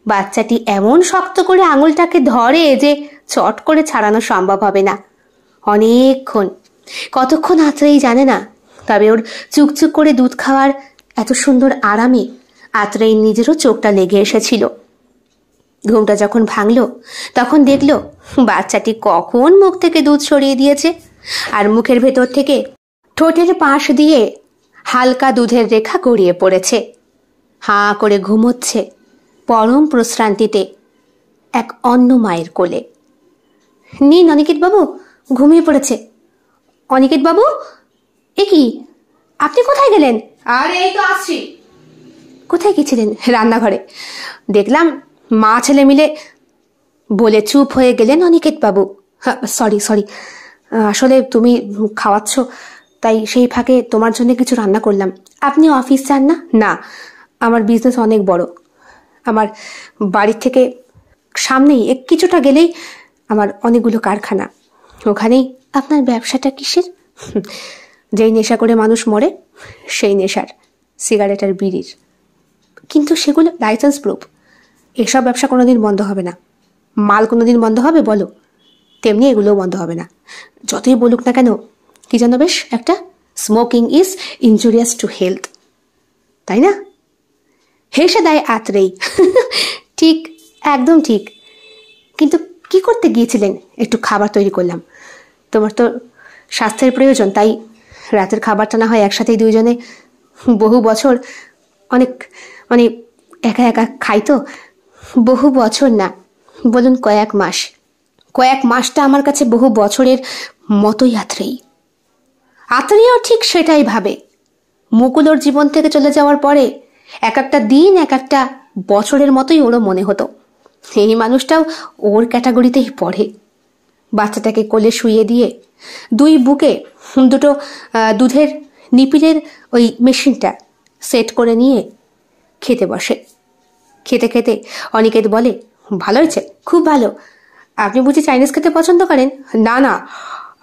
বাচ্চাটি এমন শক্ত করে আঙুলটাকে ধরে যে চট করে ছাড়ানো সম্ভব হবে না। অনেকক্ষণ, কতক্ষণ আত্রেয়ী জানে না, তবে ওর চুকচুক করে দুধ খাওয়ার এত সুন্দর আরামে আত্রেয়ীর নিজেরও চোখটা লেগে এসেছিল। ঘুমটা যখন ভাঙল তখন দেখল বাচ্চাটি কখন মুখ থেকে দুধ সরিয়ে দিয়েছে, আর মুখের ভেতর থেকে ঠোঁটের পাশ দিয়ে হালকা দুধের রেখা গড়িয়ে পড়েছে। হাঁ করে ঘুমোচ্ছে পরম প্রশ্রান্তিতে এক অন্য মায়ের কোলে। নিন অনিকেত বাবু, ঘুমিয়ে পড়েছে। অনিকেত বাবু, এ কি, আপনি কোথায় গেলেন? আরে এই তো আসছি। কোথায় গেছিলেন? রান্নাঘরে। দেখলাম মা ছেলে মিলে, বলে চুপ হয়ে গেলেন অনিকেত বাবু। সরি, আসলে তুমি খাওয়াচ্ছ তাই সেই ফাঁকে তোমার জন্য কিছু রান্না করলাম। আপনি অফিস যান না? না, আমার বিজনেস অনেক বড়। আমার বাড়ির থেকে সামনেই কিছুটা গেলেই আমার অনেকগুলো কারখানা। ওখানেই আপনার ব্যবসাটা কিসের? যেই নেশা করে মানুষ মরে সেই নেশার, সিগারেট আর বিড়ির। কিন্তু সেগুলো লাইসেন্স প্রুফ। এসব ব্যবসা কোনোদিন বন্ধ হবে না। মাল কোনোদিন বন্ধ হবে বলো? তেমনি এগুলোও বন্ধ হবে না। যতই বলুক না কেন, কি জানো বেশ একটা, smoking is injurious to health, তাই না? হেসে দেয় আত্রেয়ী। ঠিক, একদম ঠিক। কিন্তু কি করতে গিয়েছিলেন? একটু খাবার তৈরি করলাম। তোমার তো স্বাস্থ্যের প্রয়োজন, তাই রাতের খাবারটা না হয় একসাথেই দুইজনে বহু বছর, অনেক মানে একা একা খাই তো। বহু বছর না, বলুন কয়েক মাস। কয়েক মাসটা আমার কাছে বহু বছরের মতোই আত্রেয়ীও ঠিক সেটাই ভাবে। মুকুল ওর জীবন থেকে চলে যাওয়ার পরে এক একটা দিন এক একটা বছরের মতোই ওরও মনে হতো। এই মানুষটাও ওর ক্যাটাগরিতেই পড়ে। বাচ্চাটাকে কোলে শুইয়ে দিয়ে দুই বুকে দুটো দুধের নিপিলের ওই মেশিনটা সেট করে নিয়ে খেতে বসে। খেতে খেতে অনিকেত বলে, ভালো হয়েছে, খুব ভালো। আপনি বুঝি চাইনিজ খেতে পছন্দ করেন? না না,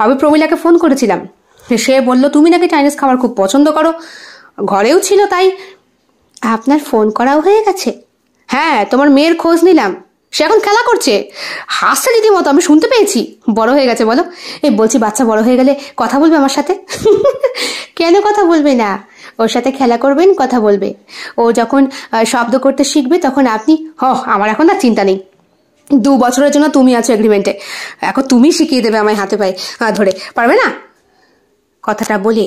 আমি প্রমিলাকে ফোন করেছিলাম, সে বলল তুমি নাকি চাইনিজ খাবার খুব পছন্দ করো, ঘরেও ছিল তাই। আপনার ফোন করাও হয়ে গেছে? হ্যাঁ, তোমার মেয়ের খোঁজ নিলাম, সে এখন খেলা করছে, হাসছে রীতিমতো, আমি শুনতে পেয়েছি। বড় হয়ে গেছে বলো? এই বলছি, বাচ্চা বড় হয়ে গেলে কথা বলবে আমার সাথে? কেন কথা বলবে না? ওর সাথে খেলা করবেন, কথা বলবে। ও যখন শব্দ করতে শিখবে তখন আপনি, আমার এখন আর চিন্তা নেই। 2 বছরের জন্য তুমি আছো এগ্রিমেন্টে, এখন তুমি শিখিয়ে দেবে আমায় হাতে পায়ে ধরে, পারবে না? কথাটা বলে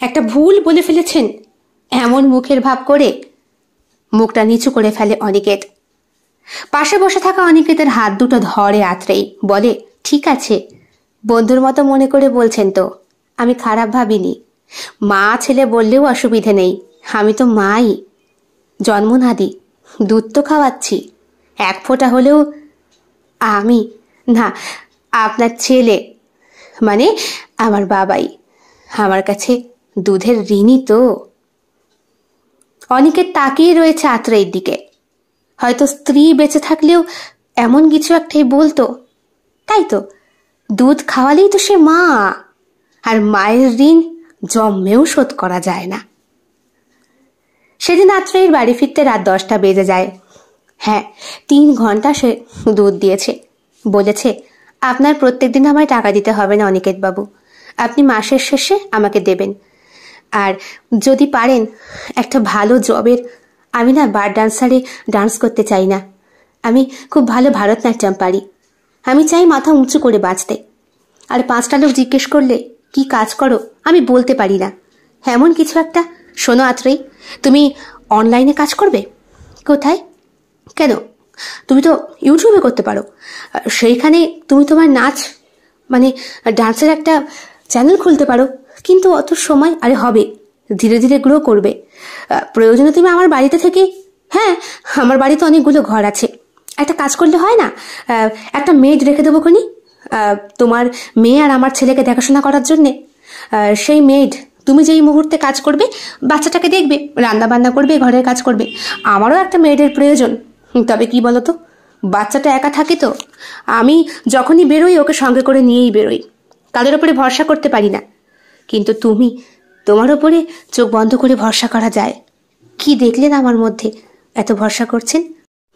একটা ভুল বলে ফেলেছেন এমন মুখের ভাব করে মুখটা নিচু করে ফেলে অনিকেত। পাশে বসে থাকা অনিকেতের হাত দুটো ধরে আত্রেয়ী, বলে, ঠিক আছে, বন্ধুর মতো মনে করে বলছেন তো, আমি খারাপ ভাবিনি। মা ছেলে বললেও অসুবিধে নেই, আমি তো মাই, জন্ম না দি, দুধ তো খাওয়াচ্ছি, 1 ফোঁটা হলেও আমি না, আপনার ছেলে মানে আমার বাবাই আমার কাছে দুধের ঋণী তো। অনিকেত তাকিয়ে রয়েছে আত্রেয়ীর দিকে। হয়তো স্ত্রী বেঁচে থাকলেও এমন কিছু একটাই বলতো, তাই তো, দুধ খাওয়ালেই তো সে মা, আর মায়ের ঋণ জন্মেও শোধ করা যায় না। সেদিন আত্রেয়ীর বাড়ি ফিরতে রাত 10টা বেজে যায়। হ্যাঁ, 3 ঘন্টা সে দুধ দিয়েছে। বলেছে, আপনার প্রত্যেকদিন আমায় টাকা দিতে হবে না অনিকেত বাবু, আপনি মাসের শেষে আমাকে দেবেন। আর যদি পারেন একটা ভালো জবের, আমি না বার ডান্সারে ডান্স করতে চাই না, আমি খুব ভালো ভারতনাট্যম পারি, আমি চাই মাথা উঁচু করে বাঁচতে। আর 5টা লোক জিজ্ঞেস করলে কি কাজ করো, আমি বলতে পারি না, এমন কিছু একটা। শোনো আত্রেয়ী, তুমি অনলাইনে কাজ করবে? কোথায়? কেন, তুমি তো ইউটিউবে করতে পারো। সেইখানে তুমি তোমার নাচ মানে ডান্সের একটা চ্যানেল খুলতে পারো। কিন্তু অত সময় আরে হবে, ধীরে ধীরে গ্রো করবে। প্রয়োজনে তুমি আমার বাড়িতে থেকে, হ্যাঁ আমার বাড়িতে অনেকগুলো ঘর আছে, একটা কাজ করলে হয় না? একটা মেড রেখে দেবো খনি, তোমার মেয়ে আর আমার ছেলেকে দেখাশোনা করার জন্যে। সেই মেড তুমি যেই মুহূর্তে কাজ করবে বাচ্চাটাকে দেখবে, রান্না বান্না করবে, ঘরের কাজ করবে। আমারও একটা মেয়েদের প্রয়োজন। তবে কি বলতো, বাচ্চাটা একা থাকে তো, আমি যখনই বেরোই ওকে সঙ্গে করে নিয়েই বেরোই, তাদের ওপরে ভরসা করতে পারি না। কিন্তু তুমি, তোমার ওপরে চোখ বন্ধ করে ভরসা করা যায়। কি দেখলেন আমার মধ্যে এত ভরসা করছেন?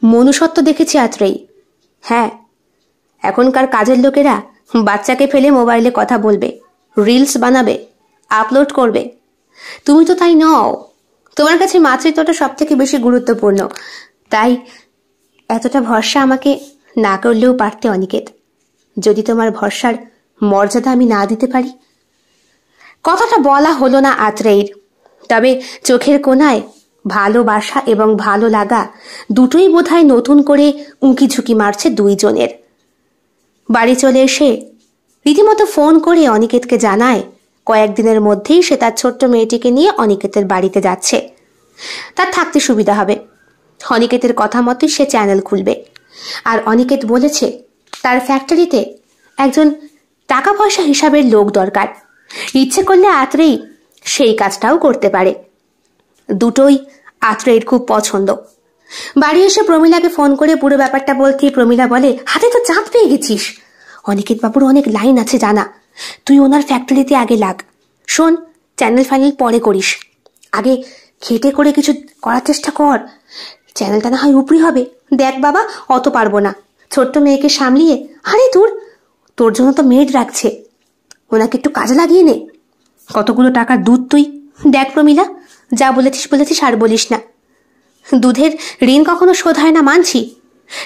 মনুষ্যত্ব দেখেছি আত্রেই। হ্যাঁ, এখনকার কাজের লোকেরা বাচ্চাকে ফেলে মোবাইলে কথা বলবে, রিলস বানাবে, আপলোড করবে। তুমি তো তাই নও। তোমার কাছে মাতৃত্বটা সব থেকে বেশি গুরুত্বপূর্ণ। তাই এতটা ভরসা আমাকে না করলেও পারতে অনিকেত, যদি তোমার ভরসার মর্যাদা আমি না দিতে পারি। কথাটা বলা হলো না আত্রেয়ীর, তবে চোখের কোণায় ভালোবাসা এবং ভালো লাগা দুটোই বোধহয় নতুন করে উঁকি ঝুঁকি মারছে দুইজনের। বাড়ি চলে এসে রীতিমতো ফোন করে অনিকেতকে জানায় কয়েকদিনের মধ্যেই সে তার ছোট্ট মেয়েটিকে নিয়ে অনিকেতের বাড়িতে যাচ্ছে। তার থাকতে সুবিধা হবে। অনিকেতের কথা মতোই সে চ্যানেল খুলবে। আর অনিকেত বলেছে তার ফ্যাক্টরিতে একজন টাকা পয়সা হিসাবের লোক দরকার। ইচ্ছে করলে আত্রেয়ী সেই কাজটাও করতে পারে। দুটোই আত্রেয়ীর খুব পছন্দ। বাড়ি এসে প্রমীলাকে ফোন করে পুরো ব্যাপারটা বলতেই প্রমীলা বলে, হাতে তো চাঁদ পেয়ে গেছিস। অনিকেত বাবুর অনেক লাইন আছে জানা, তুই ওনার ফ্যাক্টরিতে আগে লাগ। শোন, চ্যানেল ফাইনাল পরে করিস, আগে খেটে করে কিছু করার চেষ্টা কর। চ্যানেলটা না হয় উপরি হবে। দেখ বাবা, অত পারবো না, ছোট্ট মেয়েকে সামলিয়ে। আরে তোর জন্য তো মেড রাখছে, ওনাকে একটু কাজে লাগিয়ে নে। কতগুলো টাকার দুধ তুই। দেখ প্রমীলা, যা বলেছিস আর বলিস না। দুধের ঋণ কখনো শোধ হয় না মানছি,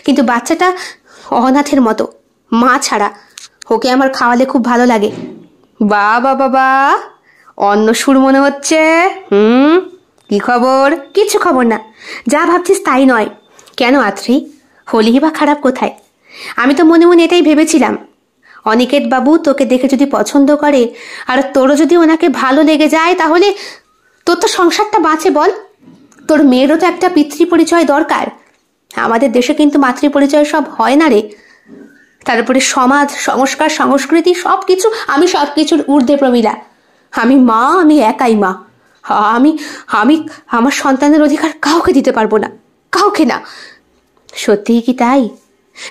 কিন্তু বাচ্চাটা অনাথের মতো, মা ছাড়া। ওকে আমার খাওয়ালে খুব ভালো লাগে। বাবা বাবা, অন্য সুর মনে হচ্ছে। কি খবর? কিচ্ছু খবর না, যা ভাবছিস তাই নয়। কেন আত্রি, হলি বা খারাপ কোথায়? আমি তো মনে মনে এটাই ভেবেছিলাম, অনিকেত বাবু তোকে দেখে যদি পছন্দ করে আর তোরও যদি ওনাকে ভালো লেগে যায়, তাহলে তোর তো সংসারটা বাঁচে বল। তোর মেয়েরও তো একটা পিতৃ পরিচয় দরকার। আমাদের দেশে কিন্তু মাতৃ পরিচয় সব হয় না রে। তারপরে সমাজ, সংস্কার, সংস্কৃতি সবকিছু, আমি সবকিছুর ঊর্ধ্বে প্রমীলা। আমি মা, আমি একাই মা। আমি আমি আমার সন্তানের অধিকার কাউকে দিতে পারবো না, কাউকে না। সত্যিই কি তাই,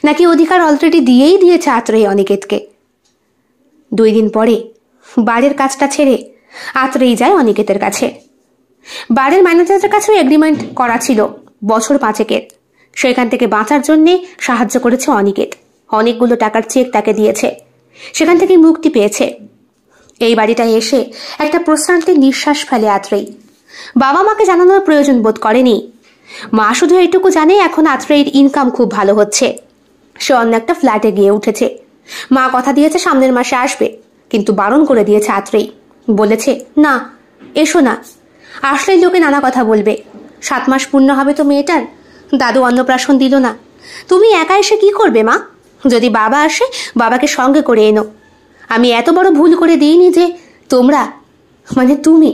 নাকি অধিকার অলরেডি দিয়েই দিয়েছে আত্রেয়ী অনিকেতকে? 2 দিন পরে বাড়ির কাজটা ছেড়ে আত্রেয়ী যায় অনিকেতের কাছে। বাড়ির ম্যানেজারের কাছেও এগ্রিমেন্ট করা ছিল বছর 5-এর। সেখান থেকে বাঁচার জন্যে সাহায্য করেছে অনিকেত। অনেকগুলো টাকার চেক তাকে দিয়েছে, সেখান থেকে মুক্তি পেয়েছে। এই বাড়িটায় এসে একটা প্রশান্তির নিঃশ্বাস ফেলে আত্রেয়ী। বাবা মাকে জানানোর প্রয়োজন বোধ করেনি। মা শুধু এইটুকু জানে এখন আত্রেয়ীর ইনকাম খুব ভালো হচ্ছে, সে অন্য একটা ফ্ল্যাটে গিয়ে উঠেছে। মা কথা দিয়েছে সামনের মাসে আসবে, কিন্তু বারণ করে দিয়েছে আত্রেয়ী। বলেছে, না এসো না, আসলেই লোকে নানা কথা বলবে। 7 মাস পূর্ণ হবে তো মেয়েটার, দাদু অন্নপ্রাশন দিল না। তুমি একা এসে কি করবে মা? যদি বাবা আসে, বাবাকে সঙ্গে করে এনো। আমি এত বড় ভুল করে দিইনি যে তোমরা, মানে তুমি,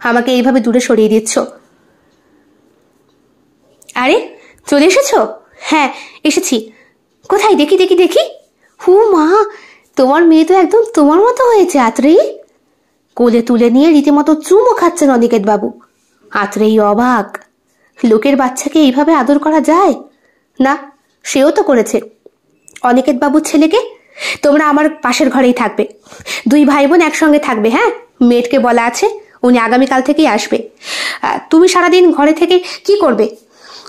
আমাকে এইভাবে দূরে সরিয়ে দিচ্ছ। আরে চলে এসেছো? হ্যাঁ এসেছি। কোথায়? দেখি দেখি দেখি। হু মা, তোমার মেয়ে তো একদম তোমার মতো হয়েছে আত্রেয়ী। কোলে তুলে নিয়ে রীতিমতো চুমো খাচ্ছেন অনিকেত বাবু। আত্রেয়ী অবাক, লোকের বাচ্চাকে এইভাবে আদর করা যায় না? সেও তো করেছে অনিকেত বাবুর ছেলেকে। তোমরা আমার পাশের ঘরেই থাকবে, 2 ভাই বোন একসঙ্গে থাকবে। হ্যাঁ, মেয়েটকে বলা আছে উনি আগামীকাল থেকেই আসবে। তুমি সারাদিন ঘরে থেকে কি করবে?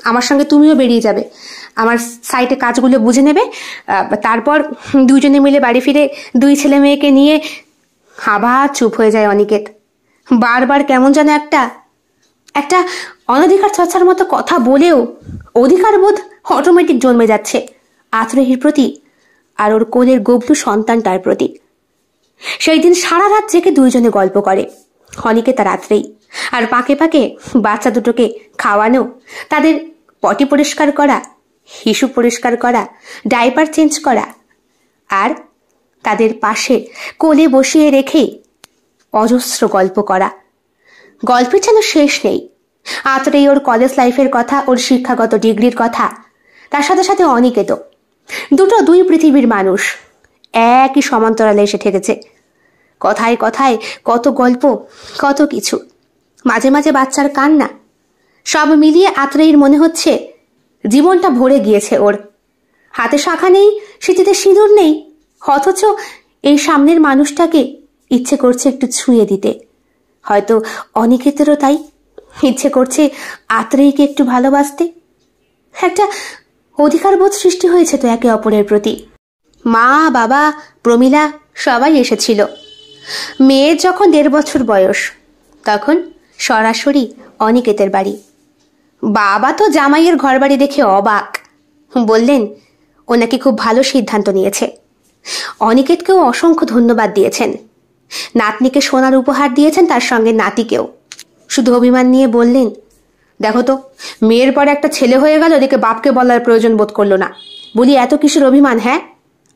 আমার সঙ্গে তুমিও বেরিয়ে যাবে, আমার সাইটে কাজগুলো বুঝে নেবে। তারপর দুজনে মিলে বাড়ি ফিরে 2 ছেলে মেয়েকে নিয়ে। আবার চুপ হয়ে যায় অনিকেত। বারবার কেমন যেন একটা অনধিকার চর্চার মতো কথা বলেও অধিকার বোধ অটোমেটিক জন্মে যাচ্ছে আত্রেয়ীর প্রতি আর ওর কোলের গবলু সন্তানটার প্রতি। সেই দিন সারা রাত জেগে 2জনে গল্প করে, অনিকেত আর আত্রেয়ী। আর পাকে পাকে বাচ্চা দুটোকে খাওয়ানো, তাদের পটি পরিষ্কার করা, হিসু পরিষ্কার করা, ডাইপার চেঞ্জ করা, আর তাদের পাশে কোলে বসিয়ে রেখে অজস্র গল্প করা। গল্পের যেন শেষ নেই। আত্রেই ওর কলেজ লাইফের কথা, ওর শিক্ষাগত ডিগ্রির কথা, তার সাথে সাথে অনিকেত। দুই পৃথিবীর মানুষ একই সমান্তরালে এসে ঠেকেছে। কথায় কথায় কত গল্প, কত কিছু, মাঝে মাঝে বাচ্চার কান্না, সব মিলিয়ে আত্রেয়ীর মনে হচ্ছে জীবনটা ভরে গিয়েছে ওর। হাতে শাখা নেই, সিঁথিতে সিঁদুর নেই, অথচ এই সামনের মানুষটাকে ইচ্ছে করছে একটু ছুঁয়ে দিতে। হয়তো অনিকেতেরও তাই ইচ্ছে করছে আত্রেয়ীকে একটু ভালোবাসতে। একটা অধিকারবোধ সৃষ্টি হয়েছে তো একে অপরের প্রতি। মা, বাবা, প্রমীলা সবাই এসেছিল। মেয়ের যখন 1.5 বছর বয়স, তখন সরাসরি অনিকেতের বাড়ি। বাবা তো জামাইয়ের ঘর বাড়ি দেখে অবাক, বললেন ও নাকি খুব ভালো সিদ্ধান্ত নিয়েছে। অনিকেতকেও অসংখ্য ধন্যবাদ দিয়েছেন। নাতনিকে সোনার উপহার দিয়েছেন, তার সঙ্গে নাতিকেও। শুধু অভিমান নিয়ে বললেন, দেখো তো, মেয়ের পরে একটা ছেলে হয়ে গেল, ওদিকে বাপকে বলার প্রয়োজন বোধ করলো না। বলি, এত কিসের অভিমান? হ্যাঁ,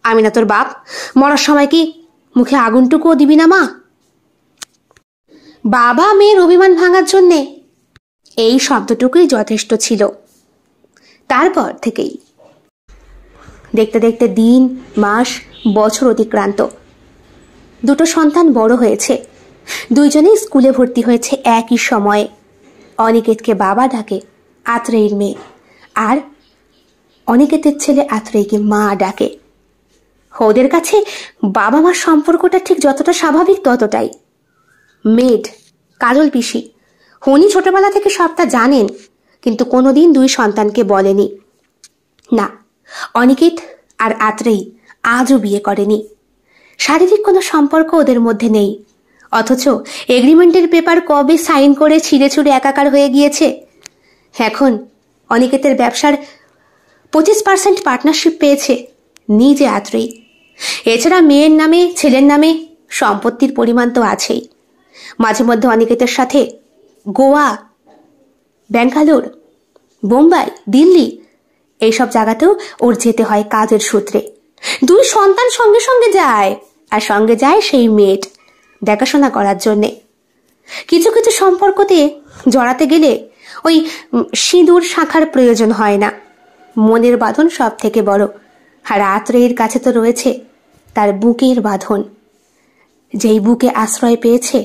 আমি না তোর বাপ? মরার সময় কি মুখে আগুনটুকুও দিবি না মা? বাবা মেয়ের অভিমান ভাঙার জন্যে এই শব্দটুকুই যথেষ্ট ছিল। তারপর থেকেই দেখতে দেখতে দিন, মাস, বছর অতিক্রান্ত। 2 সন্তান বড় হয়েছে, 2জনেই স্কুলে ভর্তি হয়েছে একই সময়ে। অনিকেতকে বাবা ডাকে আত্রেয়ীর মেয়ে, আর অনিকেতের ছেলে আত্রেয়ীকে মা ডাকে। ওদের কাছে বাবা মার সম্পর্কটা ঠিক যতটা স্বাভাবিক ততটাই। মেড, কাজল পিসি, উনি ছোটবেলা থেকে সবটা জানেন, কিন্তু কোনোদিন 2 সন্তানকে বলেনি। না, অনিকেত আর আত্রেয়ী আজও বিয়ে করেনি। শারীরিক কোনো সম্পর্ক ওদের মধ্যে নেই, অথচ এগ্রিমেন্টের পেপার কবে সাইন করে ছিঁড়ে ছুঁড়ে একাকার হয়ে গিয়েছে। এখন অনিকেতের ব্যবসার 25% পার্টনারশিপ পেয়েছে নিজে আত্রেয়ী। এছাড়া মেয়ের নামে, ছেলের নামে সম্পত্তির পরিমাণ তো আছেই। মাঝে মধ্যে অনিকেতের সাথে গোয়া, ব্যাঙ্গালোর, বোম্বাই, দিল্লি এইসব জায়গাতেও ওর যেতে হয় কাজের সূত্রে। 2 সন্তান সঙ্গে সঙ্গে যায়, আর সঙ্গে যায় সেই মেয়েট দেখাশোনা করার জন্যে। কিছু কিছু সম্পর্কতে জড়াতে গেলে ওই সিঁদুর শাখার প্রয়োজন হয় না, মনের বাঁধন সব থেকে বড়। আর আত্রেয়ীর কাছে তো রয়েছে তার বুকের বাঁধন, যেই বুকে আশ্রয় পেয়েছে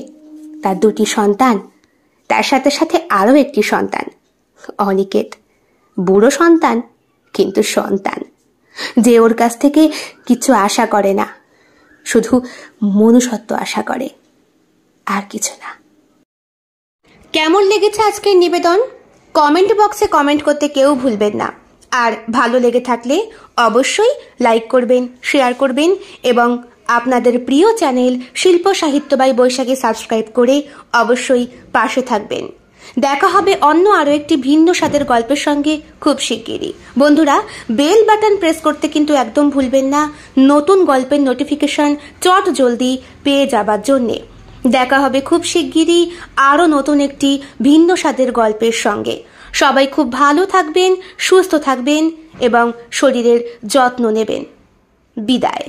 তার 2টি সন্তান, তার সাথে সাথে আরও একটি সন্তান অনিকেত। বুড়ো সন্তান, কিন্তু সন্তান, যে ওর কাছ থেকে কিছু আশা করে না, শুধু মনুষ্যত্ব আশা করে, আর কিছু না। কেমন লেগেছে আজকের নিবেদন? কমেন্ট বক্সে কমেন্ট করতে কেউ ভুলবেন না। আর ভালো লেগে থাকলে অবশ্যই লাইক করবেন, শেয়ার করবেন এবং আপনাদের প্রিয় চ্যানেল শিল্প সাহিত্য বাই বৈশাখী সাবস্ক্রাইব করে অবশ্যই পাশে থাকবেন। দেখা হবে অন্য আরও একটি ভিন্ন স্বাদের গল্পের সঙ্গে খুব শিগগিরই। বন্ধুরা, বেল বাটন প্রেস করতে কিন্তু একদম ভুলবেন না, নতুন গল্পের নোটিফিকেশন চট জলদি পেয়ে যাবার জন্যে। দেখা হবে খুব শিগগিরই আরও নতুন একটি ভিন্ন স্বাদের গল্পের সঙ্গে। সবাই খুব ভালো থাকবেন, সুস্থ থাকবেন এবং শরীরের যত্ন নেবেন। বিদায়।